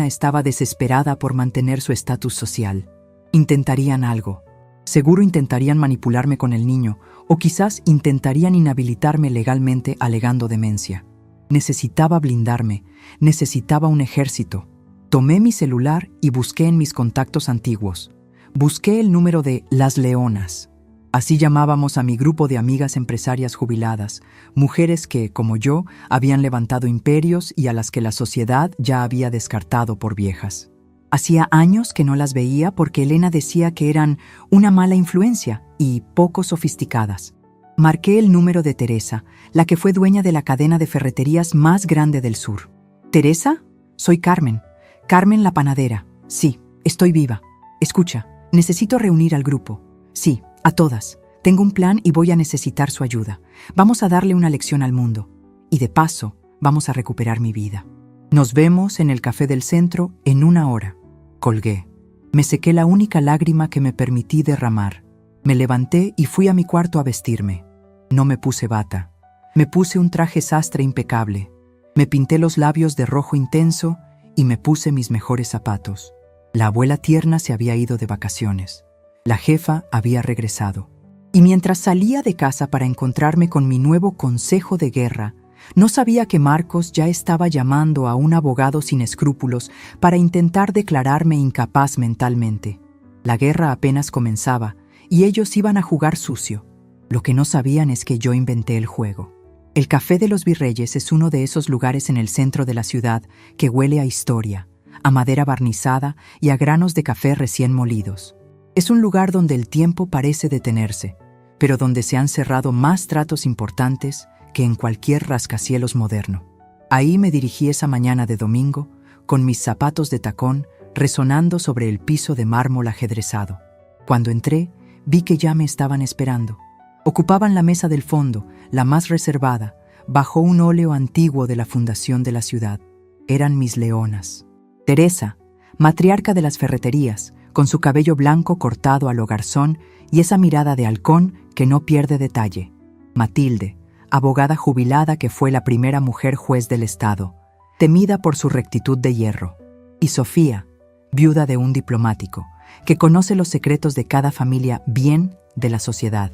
estaba desesperada por mantener su estatus social. Intentarían algo. Seguro intentarían manipularme con el niño, o quizás intentarían inhabilitarme legalmente alegando demencia. Necesitaba blindarme, necesitaba un ejército. Tomé mi celular y busqué en mis contactos antiguos. Busqué el número de Las Leonas. Así llamábamos a mi grupo de amigas empresarias jubiladas, mujeres que, como yo, habían levantado imperios y a las que la sociedad ya había descartado por viejas. Hacía años que no las veía porque Elena decía que eran una mala influencia y poco sofisticadas. Marqué el número de Teresa, la que fue dueña de la cadena de ferreterías más grande del sur. ¿Teresa? Soy Carmen. Carmen la panadera. Sí, estoy viva. Escucha, necesito reunir al grupo. Sí, a todas. Tengo un plan y voy a necesitar su ayuda. Vamos a darle una lección al mundo. Y de paso, vamos a recuperar mi vida. Nos vemos en el café del centro en 1 hora. Colgué. Me sequé la única lágrima que me permití derramar. Me levanté y fui a mi cuarto a vestirme. No me puse bata. Me puse un traje sastre impecable. Me pinté los labios de rojo intenso y me puse mis mejores zapatos. La abuela tierna se había ido de vacaciones. La jefa había regresado. Y mientras salía de casa para encontrarme con mi nuevo consejo de guerra, no sabía que Marcos ya estaba llamando a un abogado sin escrúpulos para intentar declararme incapaz mentalmente. La guerra apenas comenzaba y ellos iban a jugar sucio. Lo que no sabían es que yo inventé el juego. El Café de los Virreyes es uno de esos lugares en el centro de la ciudad que huele a historia, a madera barnizada y a granos de café recién molidos. Es un lugar donde el tiempo parece detenerse, pero donde se han cerrado más tratos importantes que en cualquier rascacielos moderno. Ahí me dirigí esa mañana de domingo, con mis zapatos de tacón resonando sobre el piso de mármol ajedrezado. Cuando entré, vi que ya me estaban esperando. Ocupaban la mesa del fondo, la más reservada, bajo un óleo antiguo de la fundación de la ciudad. Eran mis leonas. Teresa, matriarca de las ferreterías, con su cabello blanco cortado a lo garzón y esa mirada de halcón que no pierde detalle. Matilde, abogada jubilada que fue la primera mujer juez del Estado, temida por su rectitud de hierro. Y Sofía, viuda de un diplomático, que conoce los secretos de cada familia bien de la sociedad,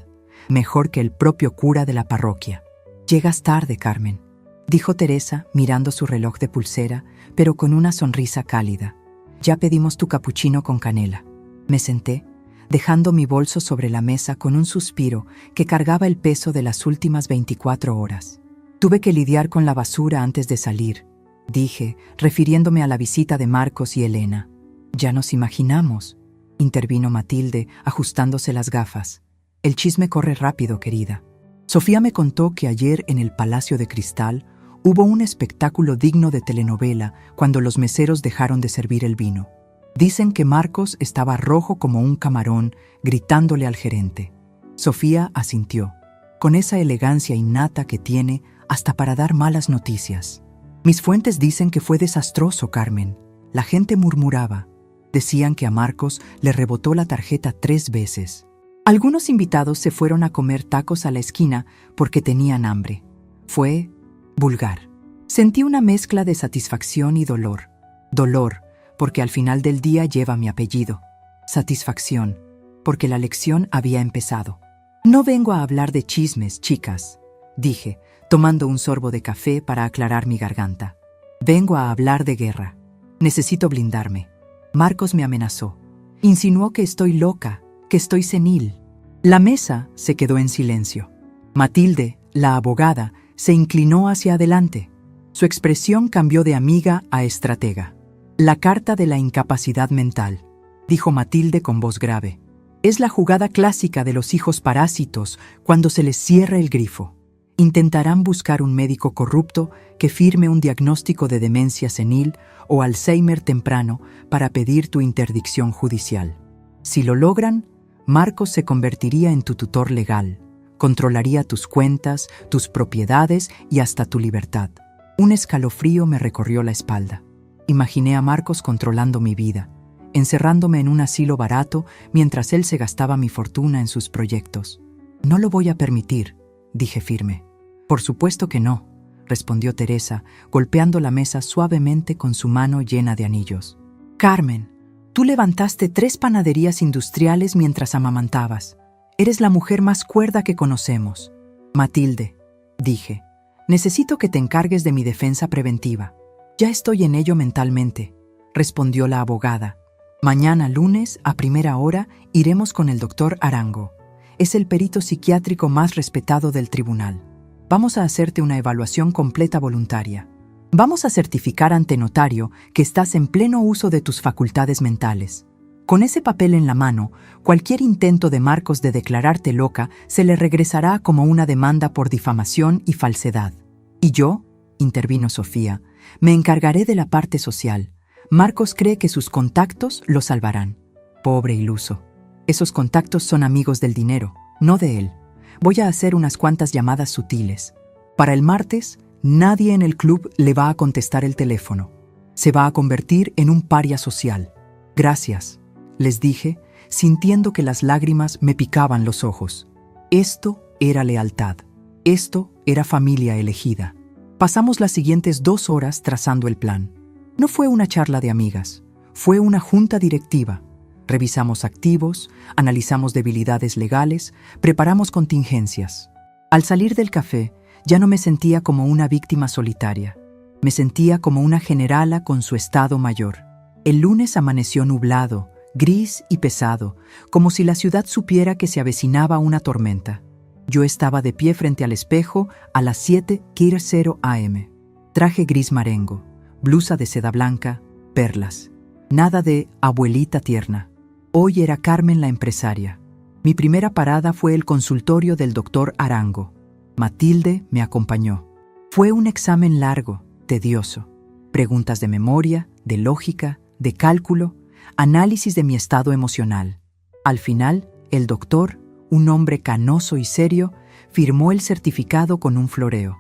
mejor que el propio cura de la parroquia. «Llegas tarde, Carmen», dijo Teresa mirando su reloj de pulsera, pero con una sonrisa cálida. «Ya pedimos tu capuchino con canela». Me senté, dejando mi bolso sobre la mesa con un suspiro que cargaba el peso de las últimas 24 horas. «Tuve que lidiar con la basura antes de salir», dije, refiriéndome a la visita de Marcos y Elena. «Ya nos imaginamos», intervino Matilde, ajustándose las gafas. «El chisme corre rápido, querida. Sofía me contó que ayer en el Palacio de Cristal hubo un espectáculo digno de telenovela cuando los meseros dejaron de servir el vino. Dicen que Marcos estaba rojo como un camarón, gritándole al gerente». Sofía asintió, con esa elegancia innata que tiene hasta para dar malas noticias. «Mis fuentes dicen que fue desastroso, Carmen». La gente murmuraba. Decían que a Marcos le rebotó la tarjeta 3 veces. Algunos invitados se fueron a comer tacos a la esquina porque tenían hambre. Fue vulgar. Sentí una mezcla de satisfacción y dolor. Dolor, porque al final del día lleva mi apellido. Satisfacción, porque la lección había empezado. «No vengo a hablar de chismes, chicas», dije, tomando un sorbo de café para aclarar mi garganta. «Vengo a hablar de guerra. Necesito blindarme». Marcos me amenazó. Insinuó que estoy loca, que estoy senil. La mesa se quedó en silencio. Matilde, la abogada, se inclinó hacia adelante. Su expresión cambió de amiga a estratega. «La carta de la incapacidad mental», dijo Matilde con voz grave. «Es la jugada clásica de los hijos parásitos cuando se les cierra el grifo. Intentarán buscar un médico corrupto que firme un diagnóstico de demencia senil o Alzheimer temprano para pedir tu interdicción judicial. Si lo logran, Marcos se convertiría en tu tutor legal, controlaría tus cuentas, tus propiedades y hasta tu libertad». Un escalofrío me recorrió la espalda. Imaginé a Marcos controlando mi vida, encerrándome en un asilo barato mientras él se gastaba mi fortuna en sus proyectos. No lo voy a permitir, dije firme. Por supuesto que no, respondió Teresa, golpeando la mesa suavemente con su mano llena de anillos. Carmen, tú levantaste 3 panaderías industriales mientras amamantabas. Eres la mujer más cuerda que conocemos. Matilde, dije, necesito que te encargues de mi defensa preventiva. Ya estoy en ello mentalmente, respondió la abogada. Mañana lunes, a primera hora, iremos con el doctor Arango. Es el perito psiquiátrico más respetado del tribunal. Vamos a hacerte una evaluación completa voluntaria. Vamos a certificar ante notario que estás en pleno uso de tus facultades mentales. Con ese papel en la mano, cualquier intento de Marcos de declararte loca se le regresará como una demanda por difamación y falsedad. Y yo, intervino Sofía, me encargaré de la parte social. Marcos cree que sus contactos lo salvarán. Pobre iluso. Esos contactos son amigos del dinero, no de él. Voy a hacer unas cuantas llamadas sutiles. Para el martes, nadie en el club le va a contestar el teléfono. Se va a convertir en un paria social. Gracias, les dije, sintiendo que las lágrimas me picaban los ojos. Esto era lealtad. Esto era familia elegida. Pasamos las siguientes 2 horas trazando el plan. No fue una charla de amigas, fue una junta directiva. Revisamos activos, analizamos debilidades legales, preparamos contingencias. Al salir del café, ya no me sentía como una víctima solitaria. Me sentía como una generala con su estado mayor. El lunes amaneció nublado, gris y pesado, como si la ciudad supiera que se avecinaba una tormenta. Yo estaba de pie frente al espejo a las 7:00 am. Traje gris marengo, blusa de seda blanca, perlas. Nada de abuelita tierna. Hoy era Carmen la empresaria. Mi primera parada fue el consultorio del doctor Arango. Matilde me acompañó. Fue un examen largo, tedioso. Preguntas de memoria, de lógica, de cálculo, análisis de mi estado emocional. Al final, el doctor, un hombre canoso y serio, firmó el certificado con un floreo.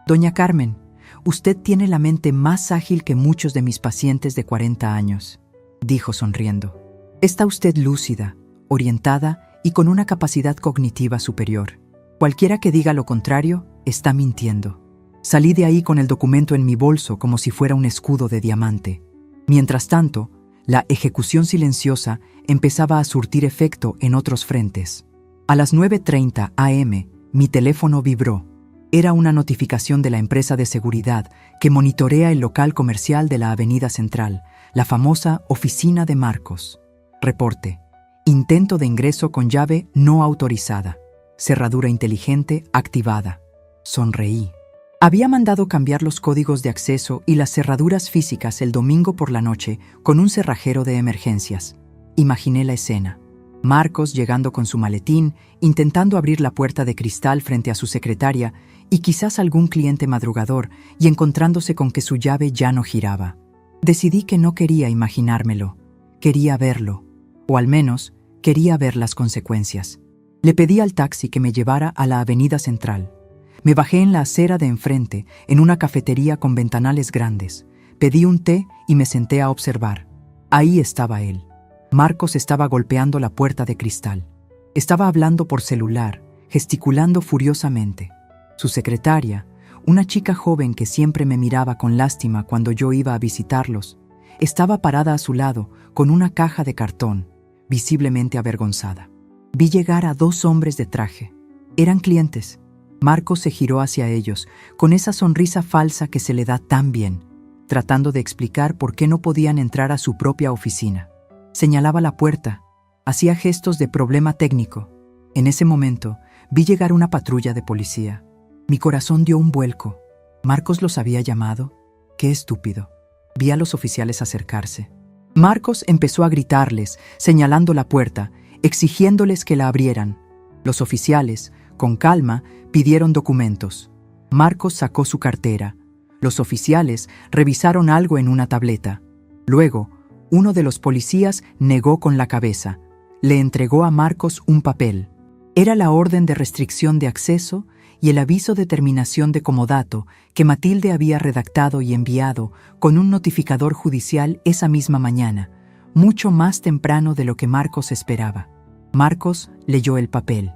Doña Carmen, usted tiene la mente más ágil que muchos de mis pacientes de 40 años, dijo sonriendo. Está usted lúcida, orientada y con una capacidad cognitiva superior. Cualquiera que diga lo contrario está mintiendo. Salí de ahí con el documento en mi bolso como si fuera un escudo de diamante. Mientras tanto, la ejecución silenciosa empezaba a surtir efecto en otros frentes. A las 9:30 am, mi teléfono vibró. Era una notificación de la empresa de seguridad que monitorea el local comercial de la Avenida Central, la famosa oficina de Marcos. Reporte. Intento de ingreso con llave no autorizada. Cerradura inteligente activada. Sonreí. Había mandado cambiar los códigos de acceso y las cerraduras físicas el domingo por la noche con un cerrajero de emergencias. Imaginé la escena. Marcos llegando con su maletín, intentando abrir la puerta de cristal frente a su secretaria y quizás algún cliente madrugador y encontrándose con que su llave ya no giraba. Decidí que no quería imaginármelo. Quería verlo. O al menos, quería ver las consecuencias. Le pedí al taxi que me llevara a la Avenida Central. Me bajé en la acera de enfrente, en una cafetería con ventanales grandes. Pedí un té y me senté a observar. Ahí estaba él. Marcos estaba golpeando la puerta de cristal. Estaba hablando por celular, gesticulando furiosamente. Su secretaria, una chica joven que siempre me miraba con lástima cuando yo iba a visitarlos, estaba parada a su lado con una caja de cartón, visiblemente avergonzada. Vi llegar a 2 hombres de traje. Eran clientes. Marcos se giró hacia ellos, con esa sonrisa falsa que se le da tan bien, tratando de explicar por qué no podían entrar a su propia oficina. Señalaba la puerta, hacía gestos de problema técnico. En ese momento, vi llegar una patrulla de policía. Mi corazón dio un vuelco. ¿Marcos los había llamado? ¡Qué estúpido! Vi a los oficiales acercarse. Marcos empezó a gritarles, señalando la puerta, exigiéndoles que la abrieran. Los oficiales, con calma, pidieron documentos. Marcos sacó su cartera. Los oficiales revisaron algo en una tableta. Luego, uno de los policías negó con la cabeza. Le entregó a Marcos un papel. Era la orden de restricción de acceso y el aviso de terminación de comodato que Matilde había redactado y enviado con un notificador judicial esa misma mañana, mucho más temprano de lo que Marcos esperaba. Marcos leyó el papel.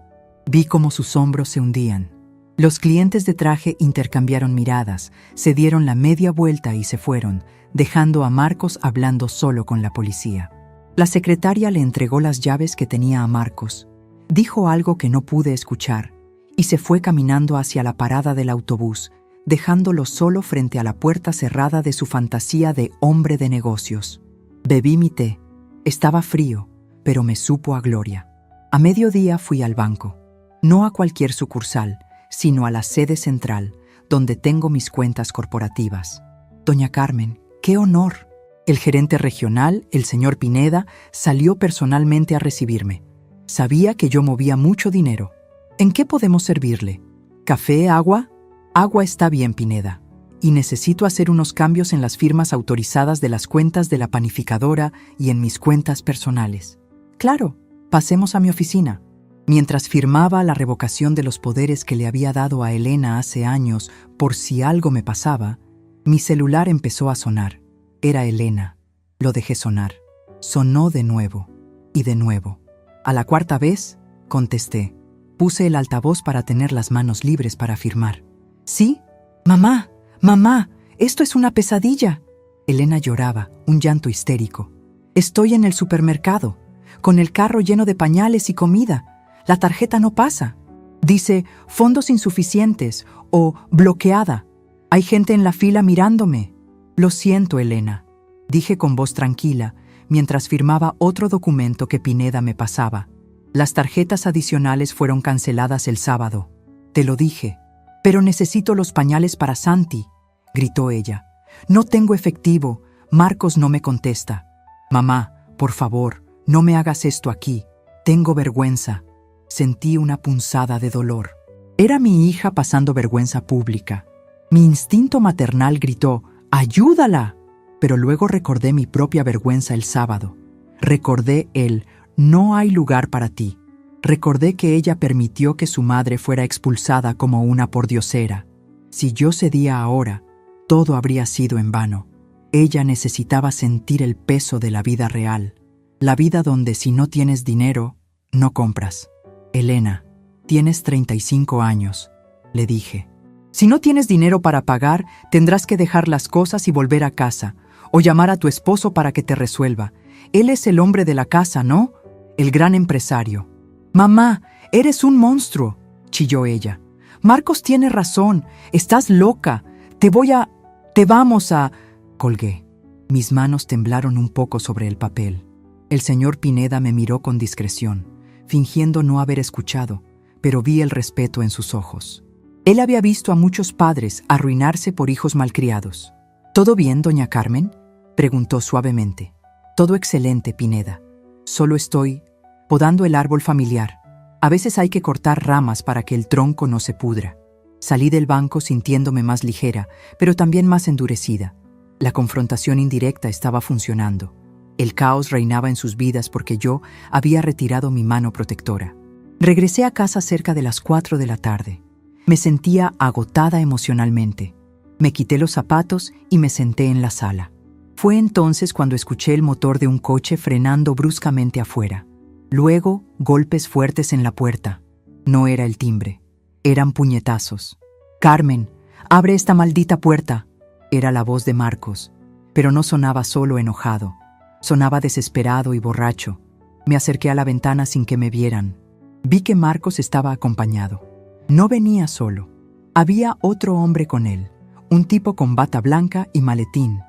Vi cómo sus hombros se hundían. Los clientes de traje intercambiaron miradas, se dieron la media vuelta y se fueron, dejando a Marcos hablando solo con la policía. La secretaria le entregó las llaves que tenía a Marcos. Dijo algo que no pude escuchar y se fue caminando hacia la parada del autobús, dejándolo solo frente a la puerta cerrada de su fantasía de hombre de negocios. Bebí mi té. Estaba frío, pero me supo a gloria. A mediodía fui al banco. No a cualquier sucursal, sino a la sede central, donde tengo mis cuentas corporativas. Doña Carmen, ¡qué honor! El gerente regional, el señor Pineda, salió personalmente a recibirme. Sabía que yo movía mucho dinero. ¿En qué podemos servirle? ¿Café, agua? Agua está bien, Pineda. Y necesito hacer unos cambios en las firmas autorizadas de las cuentas de la panificadora y en mis cuentas personales. Claro, pasemos a mi oficina. Mientras firmaba la revocación de los poderes que le había dado a Elena hace años por si algo me pasaba, mi celular empezó a sonar. Era Elena. Lo dejé sonar. Sonó de nuevo y de nuevo. A la cuarta vez, contesté. Puse el altavoz para tener las manos libres para firmar. ¿Sí? Mamá, mamá, esto es una pesadilla. Elena lloraba, un llanto histérico. Estoy en el supermercado, con el carro lleno de pañales y comida. La tarjeta no pasa. Dice fondos insuficientes o bloqueada. Hay gente en la fila mirándome. Lo siento, Elena, dije con voz tranquila, mientras firmaba otro documento que Pineda me pasaba. Las tarjetas adicionales fueron canceladas el sábado. Te lo dije. Pero necesito los pañales para Santi, gritó ella. No tengo efectivo. Marcos no me contesta. Mamá, por favor, no me hagas esto aquí. Tengo vergüenza. Sentí una punzada de dolor. Era mi hija pasando vergüenza pública. Mi instinto maternal gritó, ¡ayúdala! Pero luego recordé mi propia vergüenza el sábado. Recordé el «no hay lugar para ti». Recordé que ella permitió que su madre fuera expulsada como una pordiosera. Si yo cedía ahora, todo habría sido en vano. Ella necesitaba sentir el peso de la vida real. La vida donde si no tienes dinero, no compras. Elena, tienes 35 años, le dije. Si no tienes dinero para pagar, tendrás que dejar las cosas y volver a casa, o llamar a tu esposo para que te resuelva. Él es el hombre de la casa, ¿no? El gran empresario. Mamá, eres un monstruo, chilló ella. Marcos tiene razón, estás loca. Te vamos a... Colgué. Mis manos temblaron un poco sobre el papel. El señor Pineda me miró con discreción, fingiendo no haber escuchado, pero vi el respeto en sus ojos. Él había visto a muchos padres arruinarse por hijos malcriados. ¿Todo bien, doña Carmen?, preguntó suavemente. Todo excelente, Pineda. Solo estoy podando el árbol familiar. A veces hay que cortar ramas para que el tronco no se pudra. Salí del banco sintiéndome más ligera, pero también más endurecida. La confrontación indirecta estaba funcionando. El caos reinaba en sus vidas porque yo había retirado mi mano protectora. Regresé a casa cerca de las 4 de la tarde. Me sentía agotada emocionalmente. Me quité los zapatos y me senté en la sala. Fue entonces cuando escuché el motor de un coche frenando bruscamente afuera. Luego, golpes fuertes en la puerta. No era el timbre. Eran puñetazos. «Carmen, abre esta maldita puerta», era la voz de Marcos, pero no sonaba solo enojado. Sonaba desesperado y borracho. Me acerqué a la ventana sin que me vieran. Vi que Marcos estaba acompañado. No venía solo. Había otro hombre con él, un tipo con bata blanca y maletín,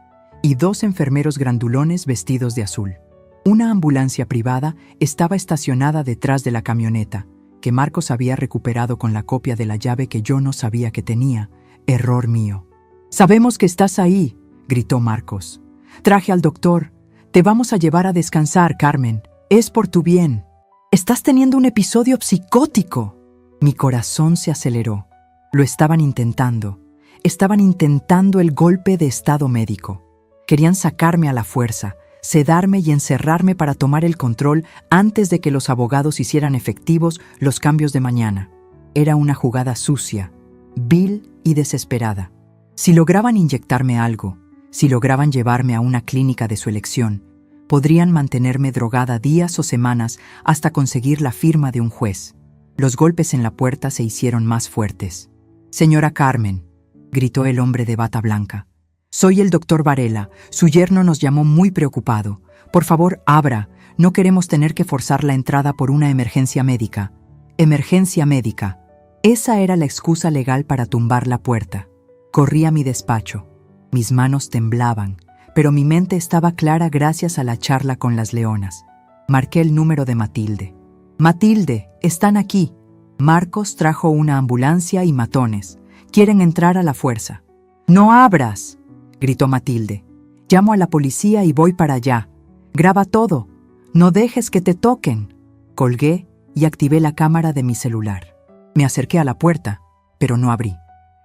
y 2 enfermeros grandulones vestidos de azul. Una ambulancia privada estaba estacionada detrás de la camioneta, que Marcos había recuperado con la copia de la llave que yo no sabía que tenía. Error mío. «Sabemos que estás ahí», gritó Marcos. «Traje al doctor. Te vamos a llevar a descansar, Carmen. Es por tu bien. Estás teniendo un episodio psicótico». Mi corazón se aceleró. Lo estaban intentando. Estaban intentando el golpe de estado médico. Querían sacarme a la fuerza, sedarme y encerrarme para tomar el control antes de que los abogados hicieran efectivos los cambios de mañana. Era una jugada sucia, vil y desesperada. Si lograban inyectarme algo, si lograban llevarme a una clínica de su elección, Podrían mantenerme drogada días o semanas hasta conseguir la firma de un juez. Los golpes en la puerta se hicieron más fuertes. «Señora Carmen», gritó el hombre de bata blanca. «Soy el doctor Varela. Su yerno nos llamó muy preocupado. Por favor, abra. No queremos tener que forzar la entrada por una emergencia médica». Emergencia médica. Esa era la excusa legal para tumbar la puerta. Corrí a mi despacho. Mis manos temblaban, pero mi mente estaba clara gracias a la charla con las leonas. Marqué el número de Matilde. «Matilde, están aquí». Marcos trajo una ambulancia y matones. Quieren entrar a la fuerza. «¡No abras!», gritó Matilde. «Llamo a la policía y voy para allá. Graba todo. No dejes que te toquen». Colgué y activé la cámara de mi celular. Me acerqué a la puerta, pero no abrí.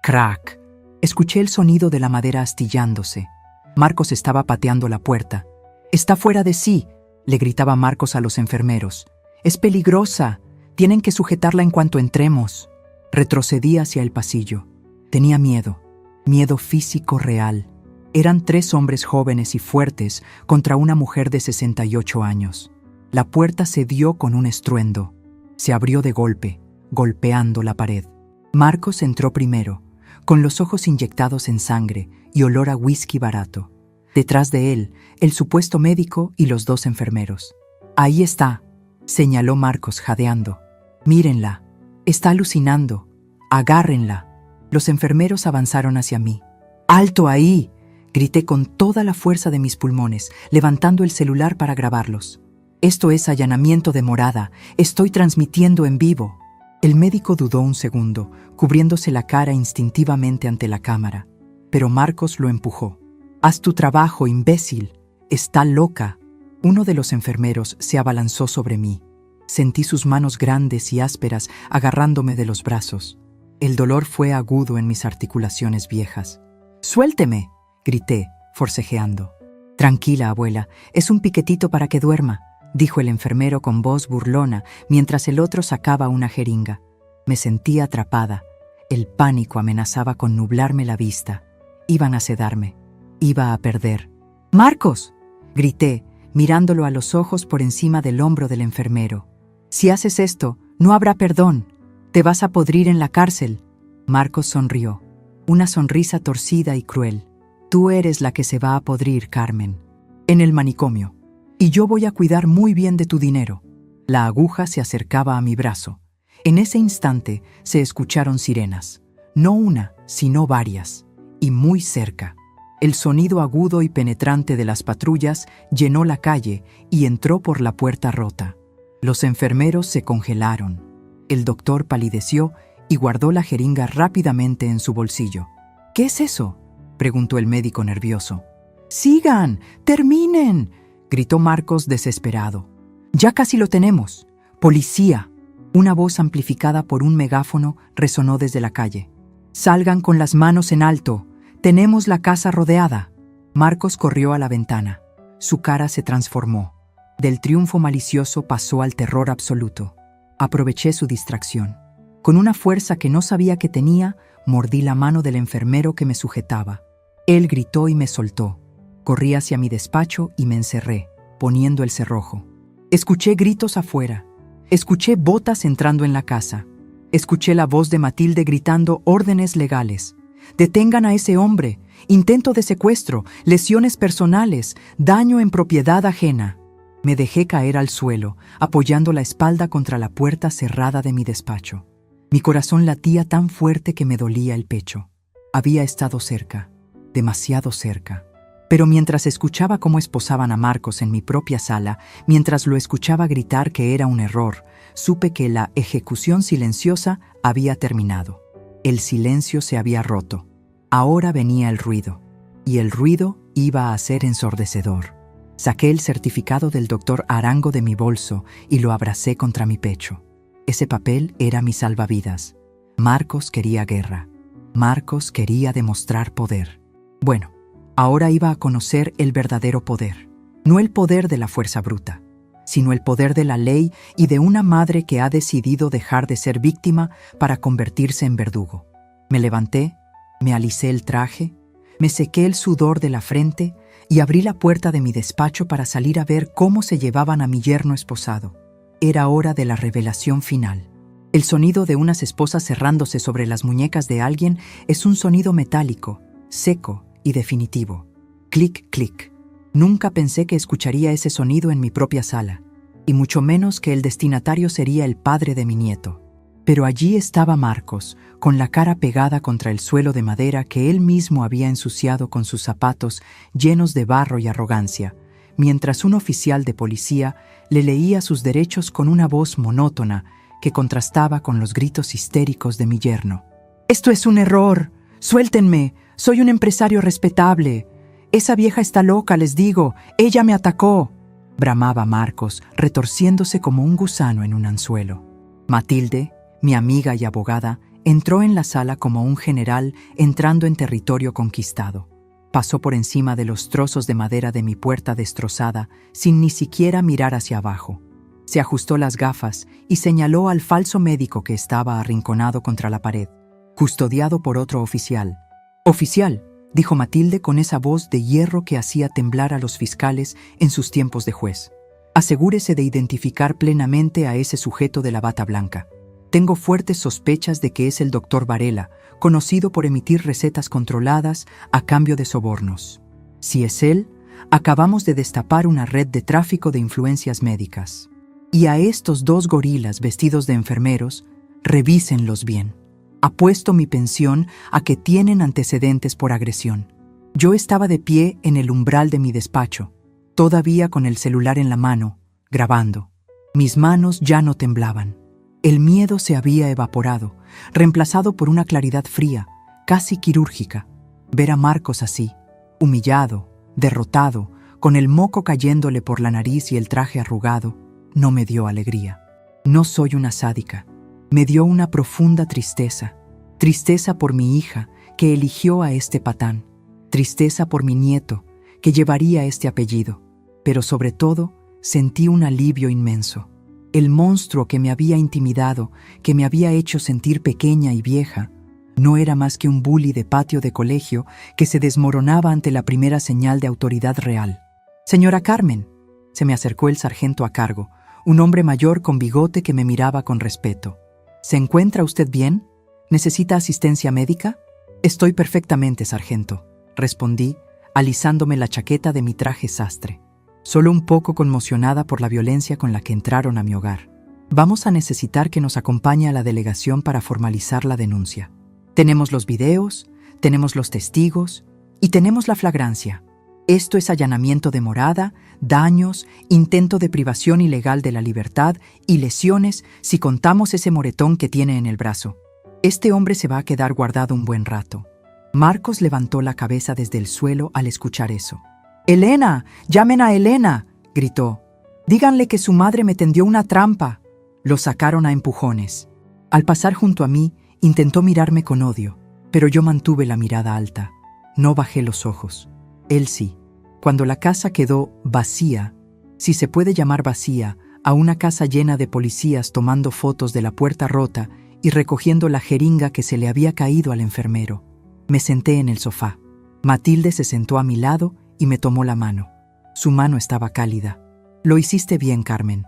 ¡Crack! Escuché el sonido de la madera astillándose. Marcos estaba pateando la puerta. «Está fuera de sí», le gritaba Marcos a los enfermeros. «Es peligrosa. Tienen que sujetarla en cuanto entremos». Retrocedí hacia el pasillo. Tenía miedo. Miedo físico real. Eran 3 hombres jóvenes y fuertes contra una mujer de 68 años. La puerta se dio con un estruendo. Se abrió de golpe, golpeando la pared. Marcos entró primero, con los ojos inyectados en sangre y olor a whisky barato. Detrás de él, el supuesto médico y los 2 enfermeros. «Ahí está», señaló Marcos jadeando. «Mírenla. Está alucinando. Agárrenla». Los enfermeros avanzaron hacia mí. «¡Alto ahí!», grité con toda la fuerza de mis pulmones, levantando el celular para grabarlos. «Esto es allanamiento de morada. Estoy transmitiendo en vivo». El médico dudó un segundo, cubriéndose la cara instintivamente ante la cámara. Pero Marcos lo empujó. «Haz tu trabajo, imbécil. Está loca». Uno de los enfermeros se abalanzó sobre mí. Sentí sus manos grandes y ásperas agarrándome de los brazos. El dolor fue agudo en mis articulaciones viejas. «¡Suélteme!», grité, forcejeando. «Tranquila, abuela, es un piquetito para que duerma», dijo el enfermero con voz burlona mientras el otro sacaba una jeringa. Me sentí atrapada. El pánico amenazaba con nublarme la vista. Iban a sedarme. Iba a perder. «¡Marcos!», grité, mirándolo a los ojos por encima del hombro del enfermero. «Si haces esto, no habrá perdón. Te vas a podrir en la cárcel». Marcos sonrió. Una sonrisa torcida y cruel. «Tú eres la que se va a podrir, Carmen. En el manicomio. Y yo voy a cuidar muy bien de tu dinero». La aguja se acercaba a mi brazo. En ese instante se escucharon sirenas. No una, sino varias. Y muy cerca. El sonido agudo y penetrante de las patrullas llenó la calle y entró por la puerta rota. Los enfermeros se congelaron. El doctor palideció y guardó la jeringa rápidamente en su bolsillo. «¿Qué es eso?», preguntó el médico nervioso. «¡Sigan! ¡Terminen!», gritó Marcos desesperado. «Ya casi lo tenemos. ¡Policía!». Una voz amplificada por un megáfono resonó desde la calle. «Salgan con las manos en alto. Tenemos la casa rodeada». Marcos corrió a la ventana. Su cara se transformó. Del triunfo malicioso pasó al terror absoluto. Aproveché su distracción. Con una fuerza que no sabía que tenía, mordí la mano del enfermero que me sujetaba. Él gritó y me soltó. Corrí hacia mi despacho y me encerré, poniendo el cerrojo. Escuché gritos afuera. Escuché botas entrando en la casa. Escuché la voz de Matilde gritando órdenes legales. «Detengan a ese hombre. Intento de secuestro, lesiones personales, daño en propiedad ajena». Me dejé caer al suelo, apoyando la espalda contra la puerta cerrada de mi despacho. Mi corazón latía tan fuerte que me dolía el pecho. Había estado cerca, demasiado cerca. Pero mientras escuchaba cómo esposaban a Marcos en mi propia sala, mientras lo escuchaba gritar que era un error, supe que la ejecución silenciosa había terminado. El silencio se había roto. Ahora venía el ruido, y el ruido iba a ser ensordecedor. Saqué el certificado del doctor Arango de mi bolso y lo abracé contra mi pecho. Ese papel era mi salvavidas. Marcos quería guerra. Marcos quería demostrar poder. Bueno, ahora iba a conocer el verdadero poder. No el poder de la fuerza bruta, sino el poder de la ley y de una madre que ha decidido dejar de ser víctima para convertirse en verdugo. Me levanté, me alicé el traje, me sequé el sudor de la frente y abrí la puerta de mi despacho para salir a ver cómo se llevaban a mi yerno esposado. Era hora de la revelación final. El sonido de unas esposas cerrándose sobre las muñecas de alguien es un sonido metálico, seco y definitivo. Clic, clic. Nunca pensé que escucharía ese sonido en mi propia sala, y mucho menos que el destinatario sería el padre de mi nieto. Pero allí estaba Marcos, con la cara pegada contra el suelo de madera que él mismo había ensuciado con sus zapatos llenos de barro y arrogancia, mientras un oficial de policía le leía sus derechos con una voz monótona que contrastaba con los gritos histéricos de mi yerno. «¡Esto es un error! ¡Suéltenme! ¡Soy un empresario respetable! Esa vieja está loca, les digo. Ella me atacó», bramaba Marcos, retorciéndose como un gusano en un anzuelo. Matilde, mi amiga y abogada, entró en la sala como un general entrando en territorio conquistado. Pasó por encima de los trozos de madera de mi puerta destrozada, sin ni siquiera mirar hacia abajo. Se ajustó las gafas y señaló al falso médico que estaba arrinconado contra la pared, custodiado por otro oficial. «Oficial», dijo Matilde con esa voz de hierro que hacía temblar a los fiscales en sus tiempos de juez. «Asegúrese de identificar plenamente a ese sujeto de la bata blanca. Tengo fuertes sospechas de que es el doctor Varela, conocido por emitir recetas controladas a cambio de sobornos. Si es él, acabamos de destapar una red de tráfico de influencias médicas. Y a estos 2 gorilas vestidos de enfermeros, revísenlos bien. Apuesto mi pensión a que tienen antecedentes por agresión». Yo estaba de pie en el umbral de mi despacho, todavía con el celular en la mano, grabando. Mis manos ya no temblaban. El miedo se había evaporado, reemplazado por una claridad fría, casi quirúrgica. Ver a Marcos así, humillado, derrotado, con el moco cayéndole por la nariz y el traje arrugado, no me dio alegría. No soy una sádica. Me dio una profunda tristeza. Tristeza por mi hija, que eligió a este patán. Tristeza por mi nieto, que llevaría este apellido. Pero sobre todo, sentí un alivio inmenso. El monstruo que me había intimidado, que me había hecho sentir pequeña y vieja, no era más que un bully de patio de colegio que se desmoronaba ante la primera señal de autoridad real. «Señora Carmen», se me acercó el sargento a cargo, un hombre mayor con bigote que me miraba con respeto. «¿Se encuentra usted bien? ¿Necesita asistencia médica?» «Estoy perfectamente, sargento», respondí, alisándome la chaqueta de mi traje sastre, solo un poco conmocionada por la violencia con la que entraron a mi hogar. «Vamos a necesitar que nos acompañe a la delegación para formalizar la denuncia. Tenemos los videos, tenemos los testigos y tenemos la flagrancia. Esto es allanamiento de morada, daños, intento de privación ilegal de la libertad y lesiones si contamos ese moretón que tiene en el brazo. Este hombre se va a quedar guardado un buen rato». Marcos levantó la cabeza desde el suelo al escuchar eso. «¡Elena! ¡Llamen a Elena!», gritó. «Díganle que su madre me tendió una trampa». Lo sacaron a empujones. Al pasar junto a mí, intentó mirarme con odio, pero yo mantuve la mirada alta. No bajé los ojos. Él sí. Cuando la casa quedó vacía, si se puede llamar vacía, a una casa llena de policías tomando fotos de la puerta rota y recogiendo la jeringa que se le había caído al enfermero, me senté en el sofá. Matilde se sentó a mi lado y me tomó la mano. Su mano estaba cálida. «Lo hiciste bien, Carmen.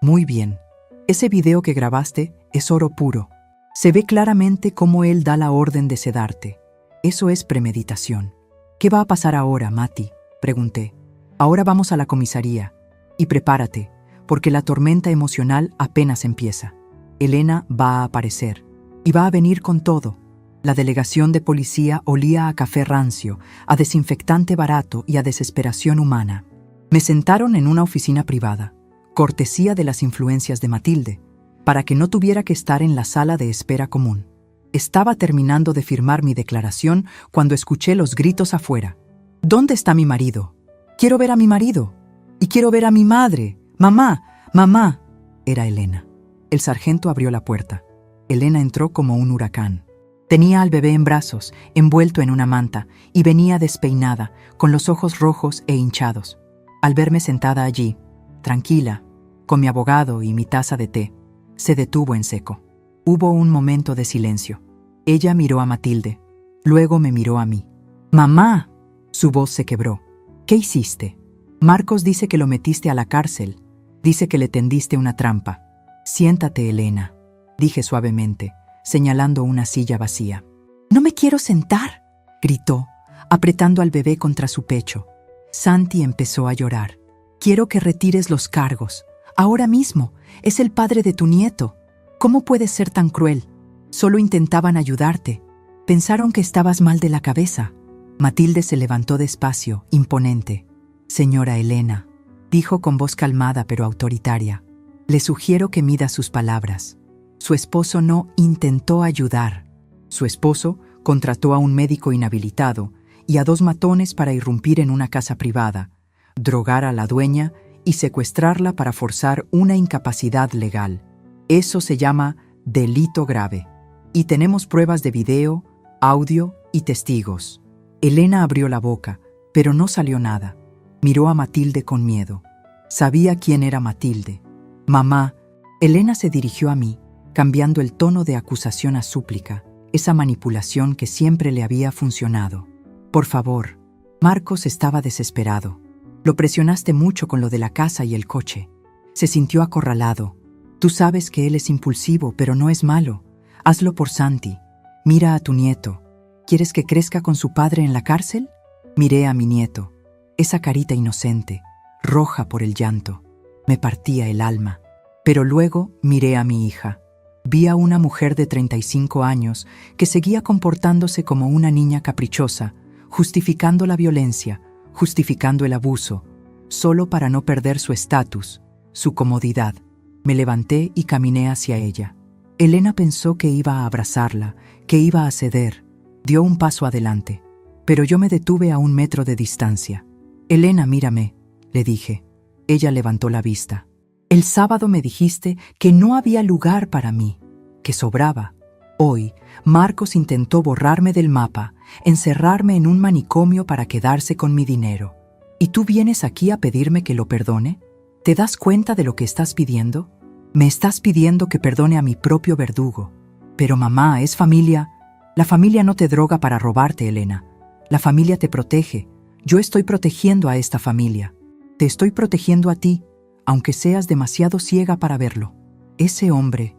Muy bien. Ese video que grabaste es oro puro. Se ve claramente cómo él da la orden de sedarte. Eso es premeditación». «¿Qué va a pasar ahora, Mati?», pregunté. «Ahora vamos a la comisaría. Y prepárate, porque la tormenta emocional apenas empieza. Elena va a aparecer. Y va a venir con todo». La delegación de policía olía a café rancio, a desinfectante barato y a desesperación humana. Me sentaron en una oficina privada, cortesía de las influencias de Matilde, para que no tuviera que estar en la sala de espera común. Estaba terminando de firmar mi declaración cuando escuché los gritos afuera. «¿Dónde está mi marido? Quiero ver a mi marido. Y quiero ver a mi madre. Mamá, mamá». Era Elena. El sargento abrió la puerta. Elena entró como un huracán. Tenía al bebé en brazos, envuelto en una manta, y venía despeinada, con los ojos rojos e hinchados. Al verme sentada allí, tranquila, con mi abogado y mi taza de té, se detuvo en seco. Hubo un momento de silencio. Ella miró a Matilde, luego me miró a mí. «¡Mamá!». Su voz se quebró. ¿Qué hiciste? Marcos dice que lo metiste a la cárcel. Dice que le tendiste una trampa. Siéntate, Elena, dije suavemente, señalando una silla vacía. No me quiero sentar, gritó, apretando al bebé contra su pecho. Santi empezó a llorar. Quiero que retires los cargos. Ahora mismo. Es el padre de tu nieto. ¿Cómo puedes ser tan cruel? Solo intentaban ayudarte. Pensaron que estabas mal de la cabeza. Matilde se levantó despacio, imponente. Señora Elena, dijo con voz calmada pero autoritaria, le sugiero que mida sus palabras. Su esposo no intentó ayudar. Su esposo contrató a un médico inhabilitado y a 2 matones para irrumpir en una casa privada, drogar a la dueña y secuestrarla para forzar una incapacidad legal. Eso se llama delito grave. Y tenemos pruebas de video, audio y testigos. Elena abrió la boca, pero no salió nada. Miró a Matilde con miedo. Sabía quién era Matilde. Mamá, Elena se dirigió a mí, cambiando el tono de acusación a súplica, esa manipulación que siempre le había funcionado. Por favor. Marcos estaba desesperado. Lo presionaste mucho con lo de la casa y el coche. Se sintió acorralado. Tú sabes que él es impulsivo, pero no es malo. Hazlo por Santi. Mira a tu nieto. ¿Quieres que crezca con su padre en la cárcel? Miré a mi nieto. Esa carita inocente, roja por el llanto. Me partía el alma. Pero luego miré a mi hija. Vi a una mujer de 35 años que seguía comportándose como una niña caprichosa, justificando la violencia, justificando el abuso, solo para no perder su estatus, su comodidad. Me levanté y caminé hacia ella. Elena pensó que iba a abrazarla, que iba a ceder. Dio un paso adelante, pero yo me detuve a 1 metro de distancia. Elena, mírame, le dije. Ella levantó la vista. El sábado me dijiste que no había lugar para mí, que sobraba. Hoy, Marcos intentó borrarme del mapa, encerrarme en un manicomio para quedarse con mi dinero. ¿Y tú vienes aquí a pedirme que lo perdone? ¿Te das cuenta de lo que estás pidiendo? Me estás pidiendo que perdone a mi propio verdugo. Pero mamá, es familia. La familia no te droga para robarte, Elena. La familia te protege. Yo estoy protegiendo a esta familia. Te estoy protegiendo a ti, aunque seas demasiado ciega para verlo. Ese hombre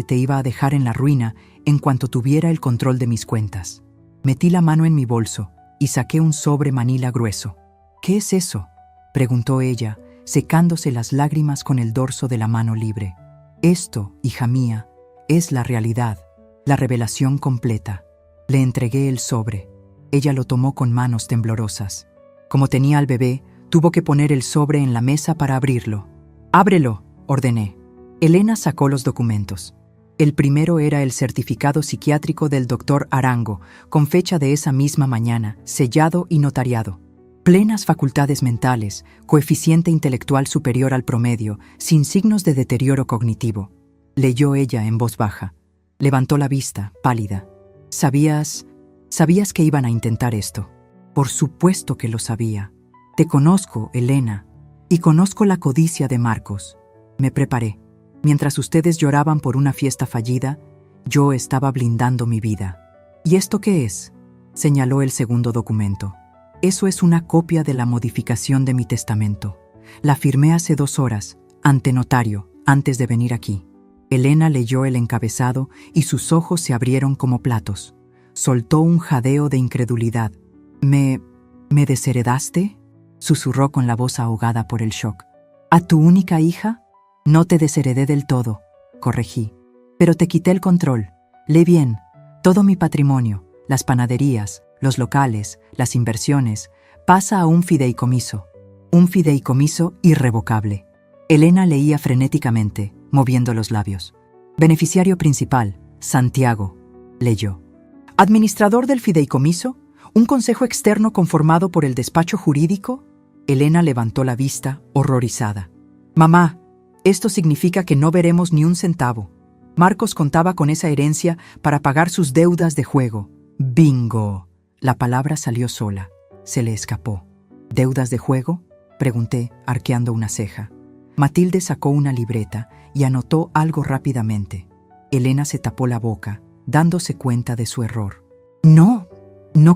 te iba a dejar en la ruina en cuanto tuviera el control de mis cuentas. Metí la mano en mi bolso y saqué un sobre manila grueso. ¿Qué es eso?, preguntó ella, secándose las lágrimas con el dorso de la mano libre. Esto, hija mía, es la realidad, la revelación completa. Le entregué el sobre. Ella lo tomó con manos temblorosas. Como tenía al bebé, tuvo que poner el sobre en la mesa para abrirlo. «Ábrelo», ordené. Elena sacó los documentos. El primero era el certificado psiquiátrico del doctor Arango, con fecha de esa misma mañana, sellado y notariado. Plenas facultades mentales, coeficiente intelectual superior al promedio, sin signos de deterioro cognitivo. Leyó ella en voz baja. Levantó la vista, pálida. ¿Sabías que iban a intentar esto? Por supuesto que lo sabía. Te conozco, Elena, y conozco la codicia de Marcos. Me preparé. Mientras ustedes lloraban por una fiesta fallida, yo estaba blindando mi vida. ¿Y esto qué es?, señaló el segundo documento. Eso es una copia de la modificación de mi testamento. La firmé hace 2 horas, ante notario, antes de venir aquí. Elena leyó el encabezado y sus ojos se abrieron como platos. Soltó un jadeo de incredulidad. ¿Me desheredaste?, susurró con la voz ahogada por el shock. ¿A tu única hija? No te desheredé del todo, corregí. Pero te quité el control. Lee bien, todo mi patrimonio, las panaderías, los locales, las inversiones, pasa a un fideicomiso. Un fideicomiso irrevocable. Elena leía frenéticamente, moviendo los labios. Beneficiario principal, Santiago, leyó. ¿Administrador del fideicomiso? ¿Un consejo externo conformado por el despacho jurídico? Elena levantó la vista, horrorizada. Mamá, esto significa que no veremos ni un centavo. Marcos contaba con esa herencia para pagar sus deudas de juego. ¡Bingo! La palabra salió sola. Se le escapó. ¿Deudas de juego?, pregunté, arqueando una ceja. Matilde sacó una libreta y anotó algo rápidamente. Elena se tapó la boca, dándose cuenta de su error. No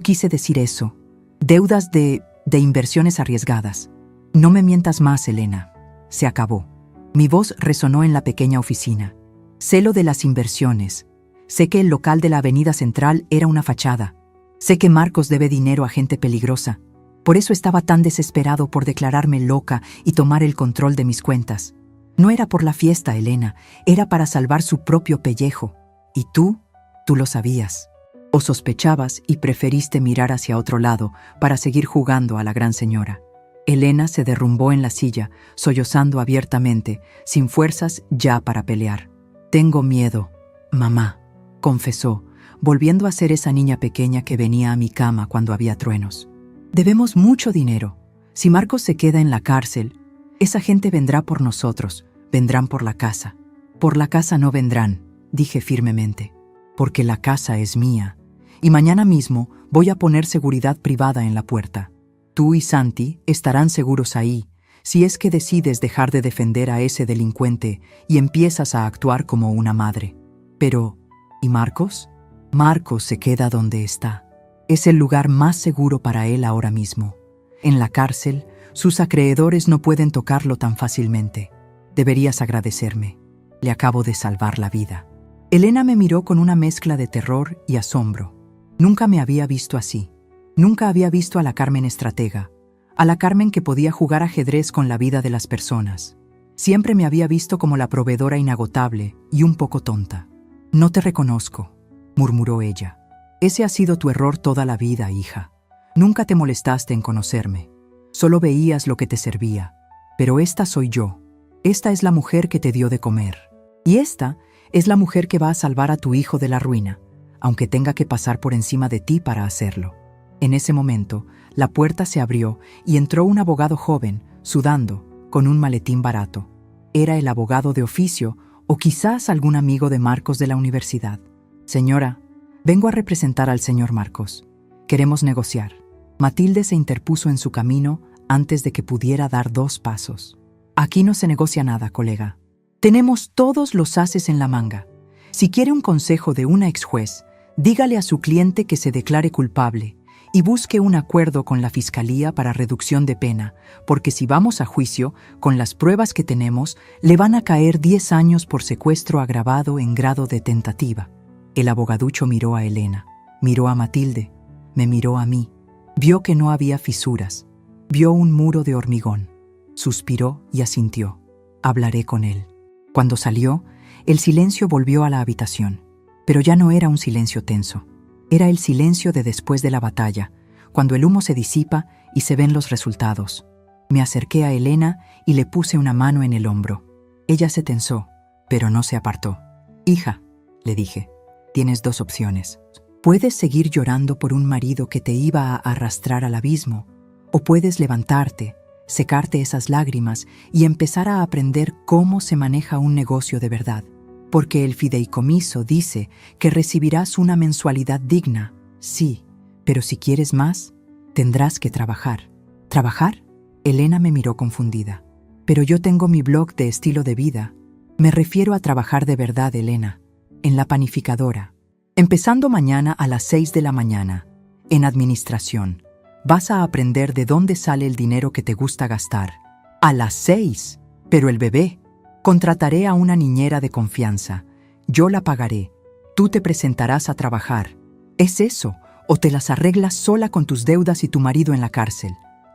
quise decir eso. Deudas de de inversiones arriesgadas. No me mientas más, Elena. Se acabó. Mi voz resonó en la pequeña oficina. Sé lo de las inversiones. Sé que el local de la Avenida Central era una fachada. Sé que Marcos debe dinero a gente peligrosa. Por eso estaba tan desesperado por declararme loca y tomar el control de mis cuentas. No era por la fiesta, Elena. Era para salvar su propio pellejo. Y tú lo sabías. O sospechabas y preferiste mirar hacia otro lado para seguir jugando a la gran señora. Elena se derrumbó en la silla, sollozando abiertamente, sin fuerzas ya para pelear. «Tengo miedo, mamá», confesó, volviendo a ser esa niña pequeña que venía a mi cama cuando había truenos. «Debemos mucho dinero. Si Marcos se queda en la cárcel, esa gente vendrá por nosotros, vendrán por la casa». «Por la casa no vendrán», dije firmemente, «porque la casa es mía, y mañana mismo voy a poner seguridad privada en la puerta. Tú y Santi estarán seguros ahí, si es que decides dejar de defender a ese delincuente y empiezas a actuar como una madre. Pero, ¿y Marcos? Marcos se queda donde está. Es el lugar más seguro para él ahora mismo. En la cárcel, sus acreedores no pueden tocarlo tan fácilmente. Deberías agradecerme. Le acabo de salvar la vida». Elena me miró con una mezcla de terror y asombro. Nunca me había visto así. Nunca había visto a la Carmen estratega, a la Carmen que podía jugar ajedrez con la vida de las personas. Siempre me había visto como la proveedora inagotable y un poco tonta. «No te reconozco», murmuró ella. «Ese ha sido tu error toda la vida, hija. Nunca te molestaste en conocerme. Solo veías lo que te servía. Pero esta soy yo. Esta es la mujer que te dio de comer. Y esta es la mujer que va a salvar a tu hijo de la ruina, aunque tenga que pasar por encima de ti para hacerlo». En ese momento, la puerta se abrió y entró un abogado joven, sudando, con un maletín barato. Era el abogado de oficio o quizás algún amigo de Marcos de la universidad. «Señora, vengo a representar al señor Marcos. Queremos negociar». Matilde se interpuso en su camino antes de que pudiera dar 2 pasos. «Aquí no se negocia nada, colega. Tenemos todos los ases en la manga. Si quiere un consejo de una ex juez, dígale a su cliente que se declare culpable y busque un acuerdo con la Fiscalía para reducción de pena, porque si vamos a juicio, con las pruebas que tenemos, le van a caer 10 años por secuestro agravado en grado de tentativa». El abogaducho miró a Elena, miró a Matilde, me miró a mí. Vio que no había fisuras, vio un muro de hormigón. Suspiró y asintió. «Hablaré con él». Cuando salió, el silencio volvió a la habitación, pero ya no era un silencio tenso. Era el silencio de después de la batalla, cuando el humo se disipa y se ven los resultados. Me acerqué a Elena y le puse una mano en el hombro. Ella se tensó, pero no se apartó. «Hija», le dije, «tienes 2 opciones. Puedes seguir llorando por un marido que te iba a arrastrar al abismo, o puedes levantarte, secarte esas lágrimas y empezar a aprender cómo se maneja un negocio de verdad. Porque el fideicomiso dice que recibirás una mensualidad digna, sí, pero si quieres más, tendrás que trabajar». «¿Trabajar?». Elena me miró confundida. «Pero yo tengo mi blog de estilo de vida. Me refiero a trabajar de verdad, Elena, en la panificadora. Empezando mañana a las 6 de la mañana, en administración. Vas a aprender de dónde sale el dinero que te gusta gastar. A las 6, pero el bebé. Contrataré a una niñera de confianza. Yo la pagaré. Tú te presentarás a trabajar. ¿Es eso? ¿O te las arreglas sola con tus deudas y tu marido en la cárcel?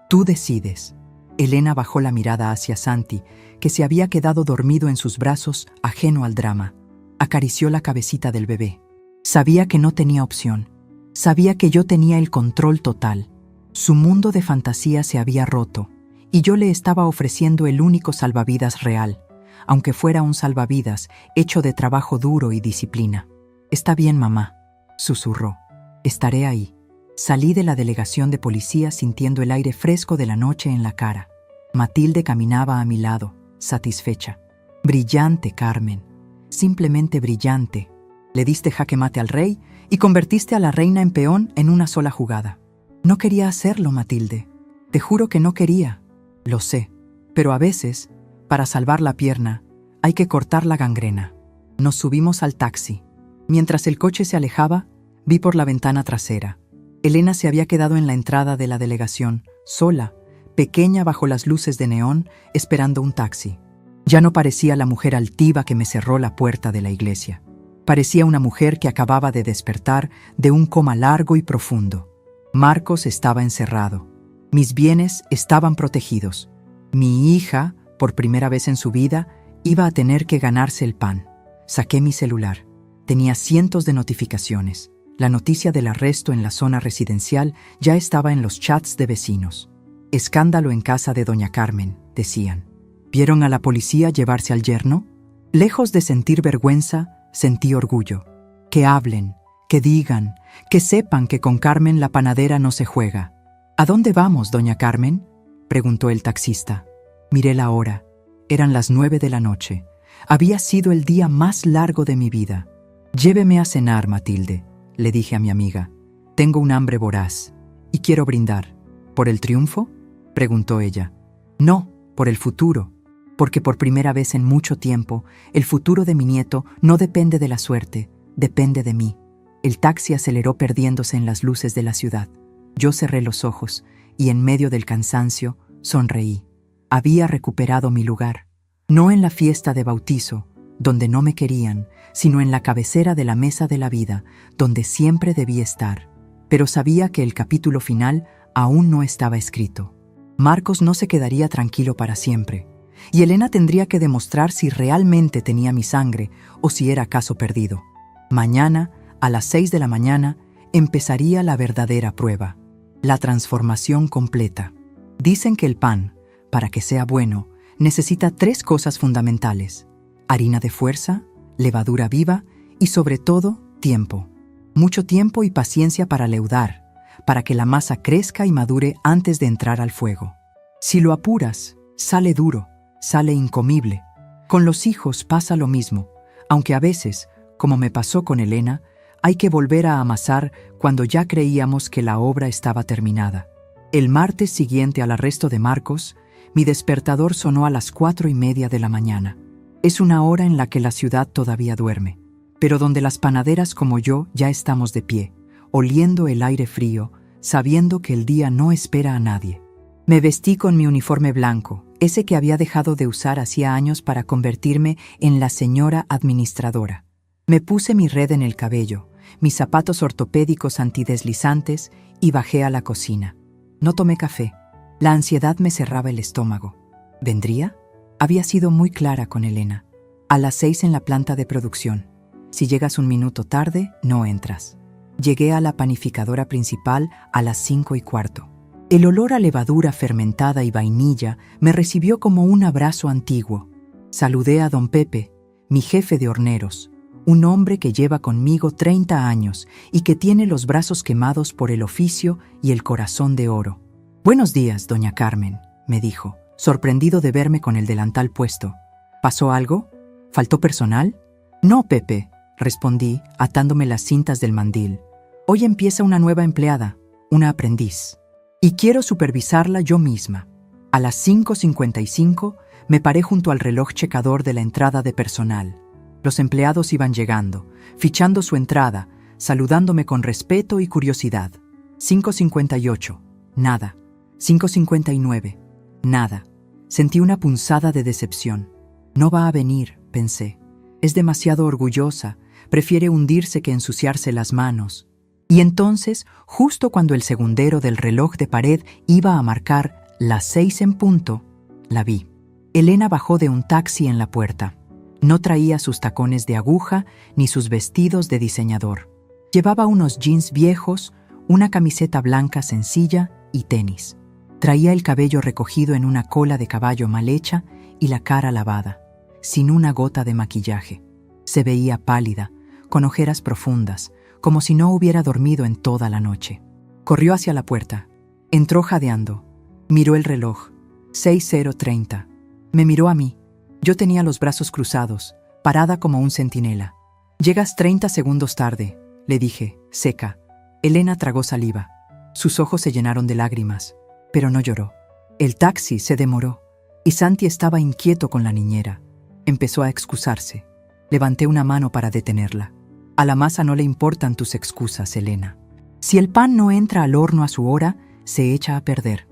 Tú decides». Elena bajó la mirada hacia Santi, que se había quedado dormido en sus brazos, ajeno al drama. Acarició la cabecita del bebé. Sabía que no tenía opción. Sabía que yo tenía el control total. Su mundo de fantasía se había roto, y yo le estaba ofreciendo el único salvavidas real, aunque fuera un salvavidas hecho de trabajo duro y disciplina. «Está bien, mamá», susurró. «Estaré ahí». Salí de la delegación de policía sintiendo el aire fresco de la noche en la cara. Matilde caminaba a mi lado, satisfecha. «Brillante, Carmen. Simplemente brillante. Le diste jaque mate al rey y convertiste a la reina en peón en una sola jugada». «No quería hacerlo, Matilde. Te juro que no quería». «Lo sé. Pero a veces, para salvar la pierna, hay que cortar la gangrena». Nos subimos al taxi. Mientras el coche se alejaba, vi por la ventana trasera. Elena se había quedado en la entrada de la delegación, sola, pequeña bajo las luces de neón, esperando un taxi. Ya no parecía la mujer altiva que me cerró la puerta de la iglesia. Parecía una mujer que acababa de despertar de un coma largo y profundo. Marcos estaba encerrado. Mis bienes estaban protegidos. Mi hija, por primera vez en su vida, iba a tener que ganarse el pan. Saqué mi celular. Tenía cientos de notificaciones. La noticia del arresto en la zona residencial ya estaba en los chats de vecinos. Escándalo en casa de doña Carmen, decían. ¿Vieron a la policía llevarse al yerno? Lejos de sentir vergüenza, sentí orgullo. Que hablen, que digan, que sepan que con Carmen la panadera no se juega. ¿A dónde vamos, doña Carmen?, preguntó el taxista. Miré la hora. Eran las 9 de la noche. Había sido el día más largo de mi vida. Lléveme a cenar, Matilde, le dije a mi amiga. Tengo un hambre voraz y quiero brindar. ¿Por el triunfo?, preguntó ella. No, por el futuro, porque por primera vez en mucho tiempo, el futuro de mi nieto no depende de la suerte, depende de mí. El taxi aceleró perdiéndose en las luces de la ciudad. Yo cerré los ojos y en medio del cansancio sonreí. Había recuperado mi lugar, no en la fiesta de bautizo, donde no me querían, sino en la cabecera de la mesa de la vida, donde siempre debí estar. Pero sabía que el capítulo final aún no estaba escrito. Marcos no se quedaría tranquilo para siempre, y Elena tendría que demostrar si realmente tenía mi sangre o si era caso perdido. Mañana, a las 6 de la mañana, empezaría la verdadera prueba, la transformación completa. Dicen que el pan, para que sea bueno, necesita 3 cosas fundamentales: harina de fuerza, levadura viva y, sobre todo, tiempo. Mucho tiempo y paciencia para leudar, para que la masa crezca y madure antes de entrar al fuego. Si lo apuras, sale duro, sale incomible. Con los hijos pasa lo mismo, aunque a veces, como me pasó con Elena, hay que volver a amasar cuando ya creíamos que la obra estaba terminada. El martes siguiente al arresto de Marcos, mi despertador sonó a las 4:30 de la mañana. Es una hora en la que la ciudad todavía duerme, pero donde las panaderas como yo ya estamos de pie, oliendo el aire frío, sabiendo que el día no espera a nadie. Me vestí con mi uniforme blanco, ese que había dejado de usar hacía años para convertirme en la señora administradora. Me puse mi red en el cabello, mis zapatos ortopédicos antideslizantes y bajé a la cocina. No tomé café. La ansiedad me cerraba el estómago. ¿Vendría? Había sido muy clara con Elena. A las 6 en la planta de producción. Si llegas un minuto tarde, no entras. Llegué a la panificadora principal a las 5:15. El olor a levadura fermentada y vainilla me recibió como un abrazo antiguo. Saludé a don Pepe, mi jefe de horneros, un hombre que lleva conmigo 30 años y que tiene los brazos quemados por el oficio y el corazón de oro. «Buenos días, doña Carmen», me dijo, sorprendido de verme con el delantal puesto. «¿Pasó algo? ¿Faltó personal?» «No, Pepe», respondí, atándome las cintas del mandil. «Hoy empieza una nueva empleada, una aprendiz. Y quiero supervisarla yo misma». A las 5:55 me paré junto al reloj checador de la entrada de personal. Los empleados iban llegando, fichando su entrada, saludándome con respeto y curiosidad. 5:58, nada. 5:59, nada. Sentí una punzada de decepción. No va a venir, pensé. Es demasiado orgullosa, prefiere hundirse que ensuciarse las manos. Y entonces, justo cuando el segundero del reloj de pared iba a marcar las 6 en punto, la vi. Elena bajó de un taxi en la puerta. No traía sus tacones de aguja ni sus vestidos de diseñador. Llevaba unos jeans viejos, una camiseta blanca sencilla y tenis. Traía el cabello recogido en una cola de caballo mal hecha y la cara lavada, sin una gota de maquillaje. Se veía pálida, con ojeras profundas, como si no hubiera dormido en toda la noche. Corrió hacia la puerta. Entró jadeando. Miró el reloj. 6:30. Me miró a mí. Yo tenía los brazos cruzados, parada como un centinela. «Llegas 30 segundos tarde», le dije, seca. Elena tragó saliva. Sus ojos se llenaron de lágrimas, pero no lloró. El taxi se demoró, y Santi estaba inquieto con la niñera. Empezó a excusarse. Levanté una mano para detenerla. «A la masa no le importan tus excusas, Elena. Si el pan no entra al horno a su hora, se echa a perder.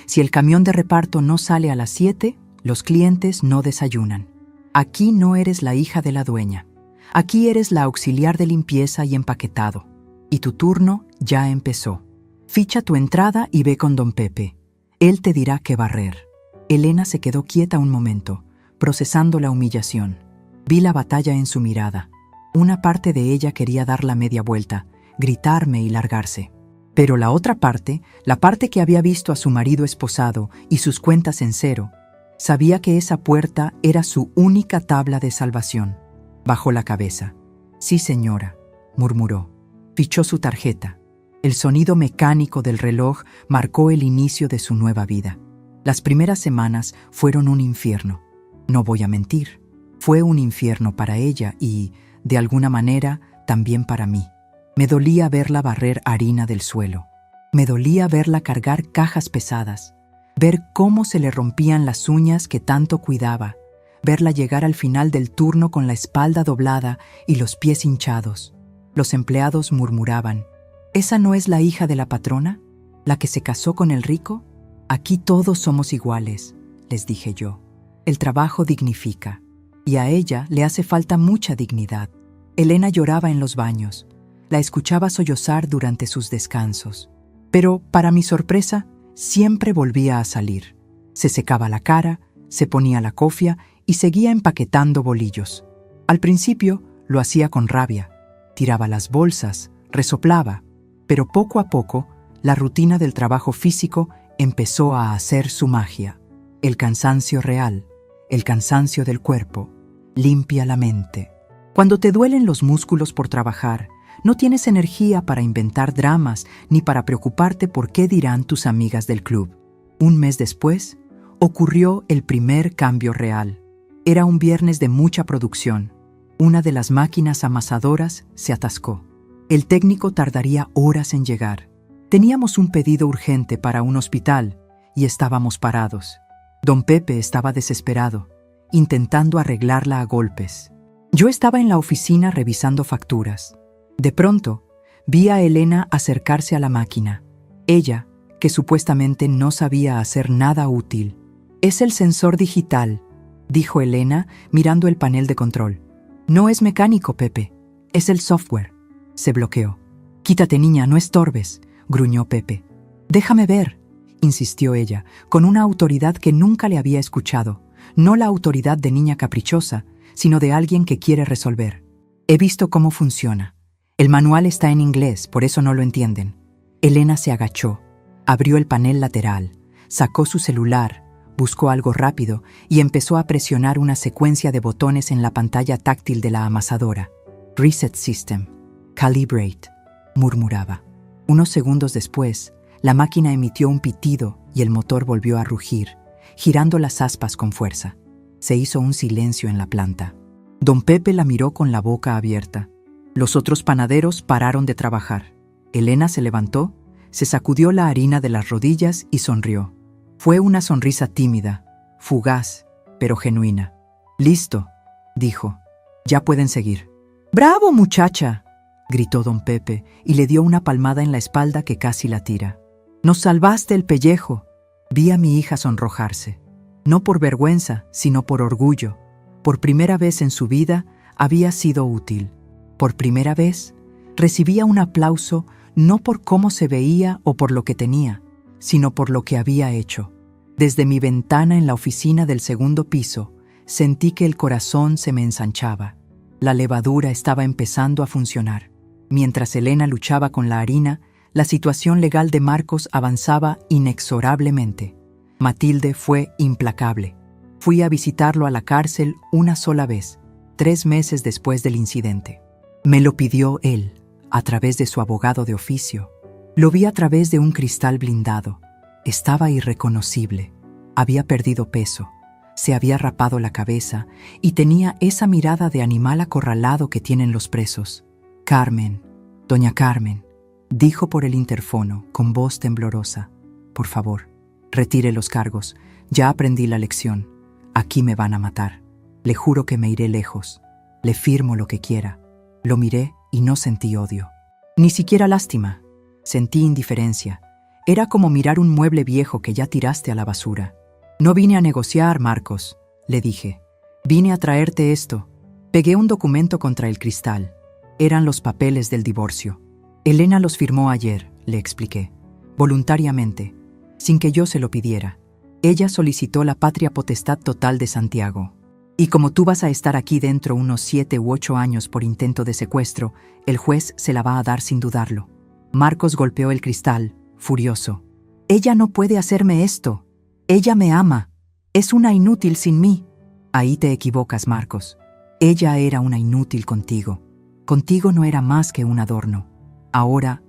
Si el camión de reparto no sale a las 7, los clientes no desayunan. Aquí no eres la hija de la dueña. Aquí eres la auxiliar de limpieza y empaquetado. Y tu turno ya empezó. Ficha tu entrada y ve con don Pepe. Él te dirá qué barrer. Elena se quedó quieta un momento, procesando la humillación. Vi la batalla en su mirada. Una parte de ella quería dar la media vuelta, gritarme y largarse. Pero la otra parte, la parte que había visto a su marido esposado y sus cuentas en cero, sabía que esa puerta era su única tabla de salvación. Bajó la cabeza. «Sí, señora», murmuró. Fichó su tarjeta. El sonido mecánico del reloj marcó el inicio de su nueva vida. Las primeras semanas fueron un infierno. No voy a mentir. Fue un infierno para ella y, de alguna manera, también para mí. Me dolía verla barrer harina del suelo. Me dolía verla cargar cajas pesadas. Ver cómo se le rompían las uñas que tanto cuidaba. Verla llegar al final del turno con la espalda doblada y los pies hinchados. Los empleados murmuraban: «¿Esa no es la hija de la patrona? ¿La que se casó con el rico?» «Aquí todos somos iguales», les dije yo. «El trabajo dignifica, y a ella le hace falta mucha dignidad». Elena lloraba en los baños. La escuchaba sollozar durante sus descansos. Pero, para mi sorpresa, siempre volvía a salir. Se secaba la cara, se ponía la cofia y seguía empaquetando bolillos. Al principio lo hacía con rabia. Tiraba las bolsas, resoplaba, pero poco a poco la rutina del trabajo físico empezó a hacer su magia. El cansancio real, el cansancio del cuerpo, limpia la mente. Cuando te duelen los músculos por trabajar, no tienes energía para inventar dramas ni para preocuparte por qué dirán tus amigas del club. Un mes después, ocurrió el primer cambio real. Era un viernes de mucha producción. Una de las máquinas amasadoras se atascó. El técnico tardaría horas en llegar. Teníamos un pedido urgente para un hospital y estábamos parados. Don Pepe estaba desesperado, intentando arreglarla a golpes. Yo estaba en la oficina revisando facturas. De pronto, vi a Elena acercarse a la máquina. Ella, que supuestamente no sabía hacer nada útil. «Es el sensor digital», dijo Elena mirando el panel de control. «No es mecánico, Pepe. Es el software». Se bloqueó. «Quítate, niña, no estorbes», gruñó Pepe. «Déjame ver», insistió ella, con una autoridad que nunca le había escuchado. No la autoridad de niña caprichosa, sino de alguien que quiere resolver. «He visto cómo funciona. El manual está en inglés, por eso no lo entienden». Elena se agachó, abrió el panel lateral, sacó su celular, buscó algo rápido y empezó a presionar una secuencia de botones en la pantalla táctil de la amasadora. «Reset System. Calibrate», murmuraba. Unos segundos después, la máquina emitió un pitido y el motor volvió a rugir, girando las aspas con fuerza. Se hizo un silencio en la planta. Don Pepe la miró con la boca abierta. Los otros panaderos pararon de trabajar. Elena se levantó, se sacudió la harina de las rodillas y sonrió. Fue una sonrisa tímida, fugaz, pero genuina. «Listo», dijo. «Ya pueden seguir». «¡Bravo, muchacha!», gritó don Pepe y le dio una palmada en la espalda que casi la tira. «Nos salvaste el pellejo». Vi a mi hija sonrojarse. No por vergüenza, sino por orgullo. Por primera vez en su vida había sido útil. Por primera vez recibía un aplauso no por cómo se veía o por lo que tenía, sino por lo que había hecho. Desde mi ventana en la oficina del segundo piso, sentí que el corazón se me ensanchaba. La levadura estaba empezando a funcionar. Mientras Elena luchaba con la harina, la situación legal de Marcos avanzaba inexorablemente. Matilde fue implacable. Fui a visitarlo a la cárcel una sola vez, 3 meses después del incidente. Me lo pidió él, a través de su abogado de oficio. Lo vi a través de un cristal blindado. Estaba irreconocible. Había perdido peso. Se había rapado la cabeza y tenía esa mirada de animal acorralado que tienen los presos. «Carmen, doña Carmen», dijo por el interfono con voz temblorosa. «Por favor, retire los cargos. Ya aprendí la lección. Aquí me van a matar. Le juro que me iré lejos. Le firmo lo que quiera». Lo miré y no sentí odio. Ni siquiera lástima. Sentí indiferencia. Era como mirar un mueble viejo que ya tiraste a la basura. No vine a negociar, Marcos, le dije. Vine a traerte esto. Pegué un documento contra el cristal. Eran los papeles del divorcio. Elena los firmó ayer, le expliqué. Voluntariamente, sin que yo se lo pidiera. Ella solicitó la patria potestad total de Santiago. Y como tú vas a estar aquí dentro unos 7 u 8 años por intento de secuestro, el juez se la va a dar sin dudarlo. Marcos golpeó el cristal, furioso. Ella no puede hacerme esto. Ella me ama. Es una inútil sin mí. Ahí te equivocas, Marcos. Ella era una inútil contigo. Contigo no era más que un adorno. Ahora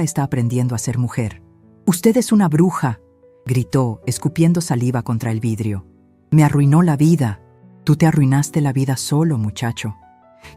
está aprendiendo a ser mujer. Usted es una bruja, gritó, escupiendo saliva contra el vidrio. Me arruinó la vida. Tú te arruinaste la vida solo, muchacho.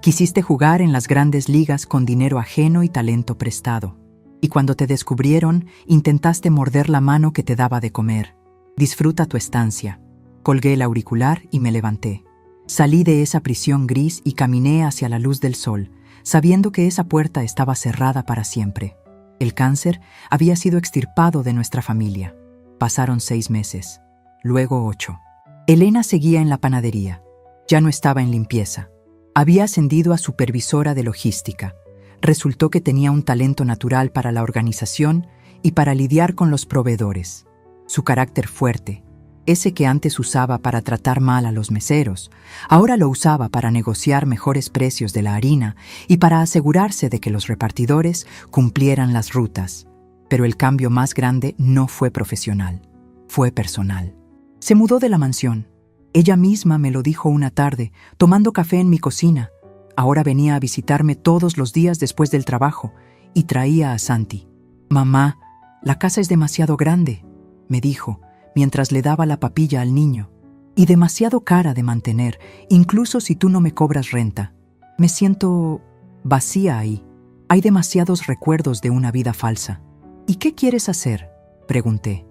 Quisiste jugar en las grandes ligas con dinero ajeno y talento prestado. Y cuando te descubrieron, intentaste morder la mano que te daba de comer. Disfruta tu estancia. Colgué el auricular y me levanté. Salí de esa prisión gris y caminé hacia la luz del sol, sabiendo que esa puerta estaba cerrada para siempre. El cáncer había sido extirpado de nuestra familia. Pasaron 6 meses, luego 8. Elena seguía en la panadería. Ya no estaba en limpieza. Había ascendido a supervisora de logística. Resultó que tenía un talento natural para la organización y para lidiar con los proveedores. Su carácter fuerte, ese que antes usaba para tratar mal a los meseros, ahora lo usaba para negociar mejores precios de la harina y para asegurarse de que los repartidores cumplieran las rutas. Pero el cambio más grande no fue profesional, fue personal. Se mudó de la mansión. Ella misma me lo dijo una tarde, tomando café en mi cocina. Ahora venía a visitarme todos los días después del trabajo y traía a Santi. «Mamá, la casa es demasiado grande», me dijo, mientras le daba la papilla al niño. «Y demasiado cara de mantener, incluso si tú no me cobras renta. Me siento vacía ahí. Hay demasiados recuerdos de una vida falsa». «¿Y qué quieres hacer?», pregunté.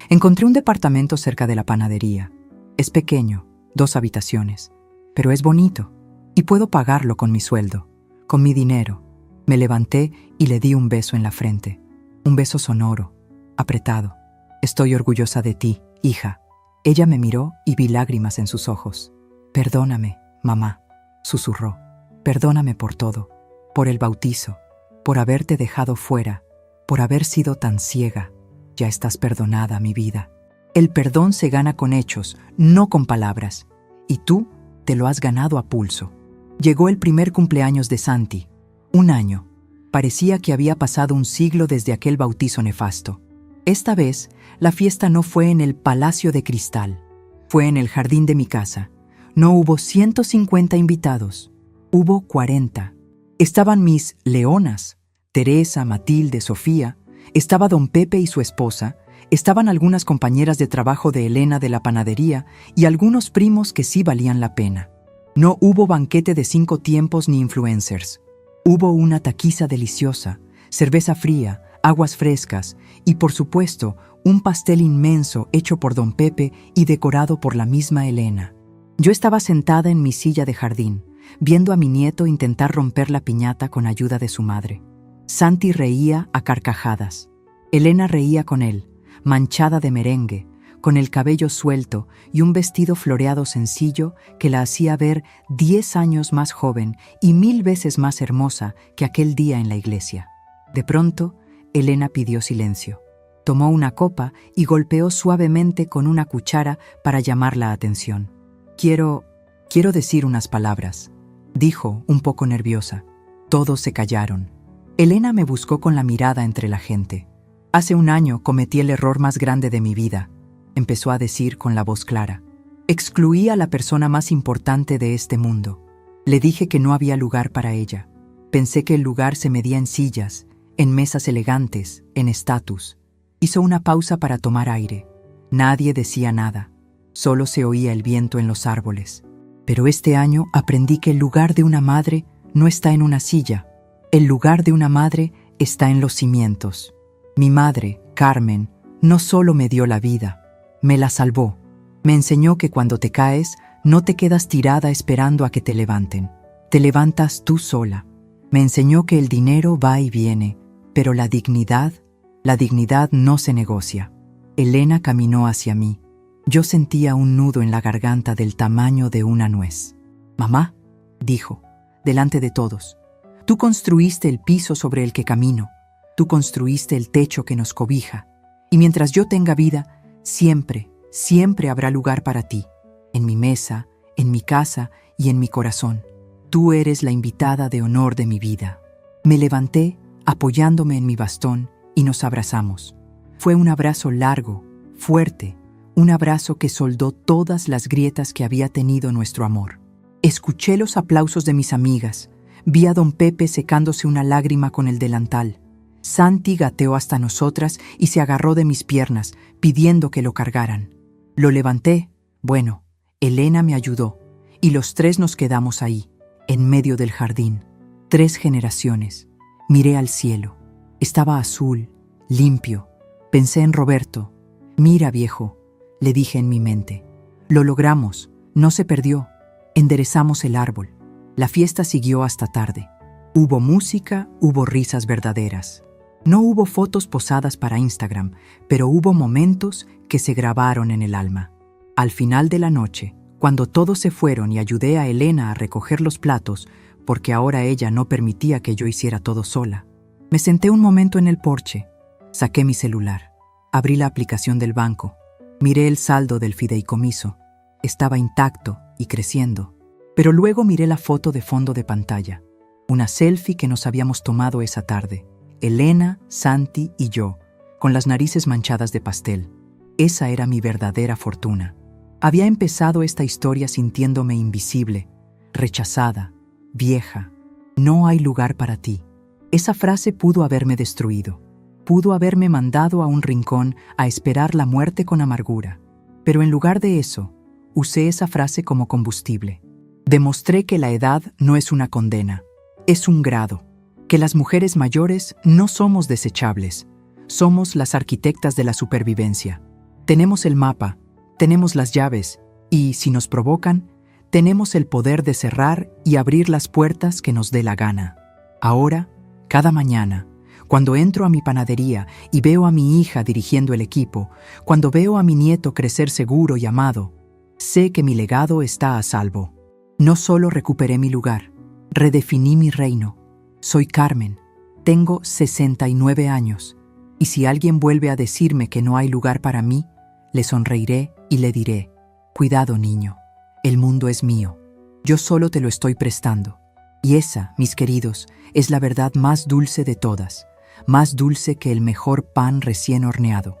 Encontré un departamento cerca de la panadería. Es pequeño, 2 habitaciones, pero es bonito y puedo pagarlo con mi sueldo, con mi dinero. Me levanté y le di un beso en la frente. Un beso sonoro, apretado. «Estoy orgullosa de ti, hija». Ella me miró y vi lágrimas en sus ojos. «Perdóname, mamá», susurró. «Perdóname por todo, por el bautizo, por haberte dejado fuera, por haber sido tan ciega. Ya estás perdonada, mi vida». El perdón se gana con hechos, no con palabras. Y tú te lo has ganado a pulso. Llegó el primer cumpleaños de Santi. 1 año. Parecía que había pasado un siglo desde aquel bautizo nefasto. Esta vez, la fiesta no fue en el Palacio de Cristal. Fue en el jardín de mi casa. No hubo 150 invitados. Hubo 40. Estaban mis leonas, Teresa, Matilde, Sofía. Estaba don Pepe y su esposa. Estaban algunas compañeras de trabajo de Elena de la panadería y algunos primos que sí valían la pena. No hubo banquete de 5 tiempos ni influencers. Hubo una taquiza deliciosa, cerveza fría, aguas frescas y, por supuesto, un pastel inmenso hecho por don Pepe y decorado por la misma Elena. Yo estaba sentada en mi silla de jardín, viendo a mi nieto intentar romper la piñata con ayuda de su madre. Santi reía a carcajadas. Elena reía con él, manchada de merengue, con el cabello suelto y un vestido floreado sencillo que la hacía ver 10 años más joven y 1000 veces más hermosa que aquel día en la iglesia. De pronto, Elena pidió silencio. Tomó una copa y golpeó suavemente con una cuchara para llamar la atención. Quiero decir unas palabras», dijo, un poco nerviosa. Todos se callaron. Elena me buscó con la mirada entre la gente. «Hace 1 año cometí el error más grande de mi vida», empezó a decir con la voz clara. «Excluí a la persona más importante de este mundo. Le dije que no había lugar para ella. Pensé que el lugar se medía en sillas, en mesas elegantes, en estatus». Hizo una pausa para tomar aire. Nadie decía nada. Solo se oía el viento en los árboles. «Pero este año aprendí que el lugar de una madre no está en una silla. El lugar de una madre está en los cimientos. Mi madre, Carmen, no solo me dio la vida, me la salvó. Me enseñó que cuando te caes, no te quedas tirada esperando a que te levanten. Te levantas tú sola. Me enseñó que el dinero va y viene, pero la dignidad La dignidad no se negocia. Elena caminó hacia mí. Yo sentía un nudo en la garganta del tamaño de una nuez. «Mamá», dijo, delante de todos, «tú construiste el piso sobre el que camino. Tú construiste el techo que nos cobija. Y mientras yo tenga vida, siempre, siempre habrá lugar para ti. En mi mesa, en mi casa y en mi corazón. Tú eres la invitada de honor de mi vida». Me levanté, apoyándome en mi bastón, y nos abrazamos. Fue un abrazo largo, fuerte, un abrazo que soldó todas las grietas que había tenido nuestro amor. Escuché los aplausos de mis amigas, vi a don Pepe secándose una lágrima con el delantal. Santi gateó hasta nosotras y se agarró de mis piernas, pidiendo que lo cargaran. Lo levanté, bueno, Elena me ayudó, y los tres nos quedamos ahí, en medio del jardín. 3 generaciones. Miré al cielo. Estaba azul, limpio. Pensé en Roberto. «Mira, viejo», le dije en mi mente. «Lo logramos, no se perdió. Enderezamos el árbol». La fiesta siguió hasta tarde. Hubo música, hubo risas verdaderas. No hubo fotos posadas para Instagram, pero hubo momentos que se grabaron en el alma. Al final de la noche, cuando todos se fueron y ayudé a Elena a recoger los platos, porque ahora ella no permitía que yo hiciera todo sola, me senté un momento en el porche, saqué mi celular, abrí la aplicación del banco, miré el saldo del fideicomiso. Estaba intacto y creciendo. Pero luego miré la foto de fondo de pantalla, una selfie que nos habíamos tomado esa tarde, Elena, Santi y yo, con las narices manchadas de pastel. Esa era mi verdadera fortuna. Había empezado esta historia sintiéndome invisible, rechazada, vieja. «No hay lugar para ti». Esa frase pudo haberme destruido. Pudo haberme mandado a un rincón a esperar la muerte con amargura. Pero en lugar de eso, usé esa frase como combustible. Demostré que la edad no es una condena, es un grado. Que las mujeres mayores no somos desechables, somos las arquitectas de la supervivencia. Tenemos el mapa, tenemos las llaves y, si nos provocan, tenemos el poder de cerrar y abrir las puertas que nos dé la gana. Ahora, cada mañana, cuando entro a mi panadería y veo a mi hija dirigiendo el equipo, cuando veo a mi nieto crecer seguro y amado, sé que mi legado está a salvo. No solo recuperé mi lugar, redefiní mi reino. Soy Carmen, tengo 69 años, y si alguien vuelve a decirme que no hay lugar para mí, le sonreiré y le diré: «Cuidado, niño, el mundo es mío, yo solo te lo estoy prestando». Y esa, mis queridos, es la verdad más dulce de todas, más dulce que el mejor pan recién horneado.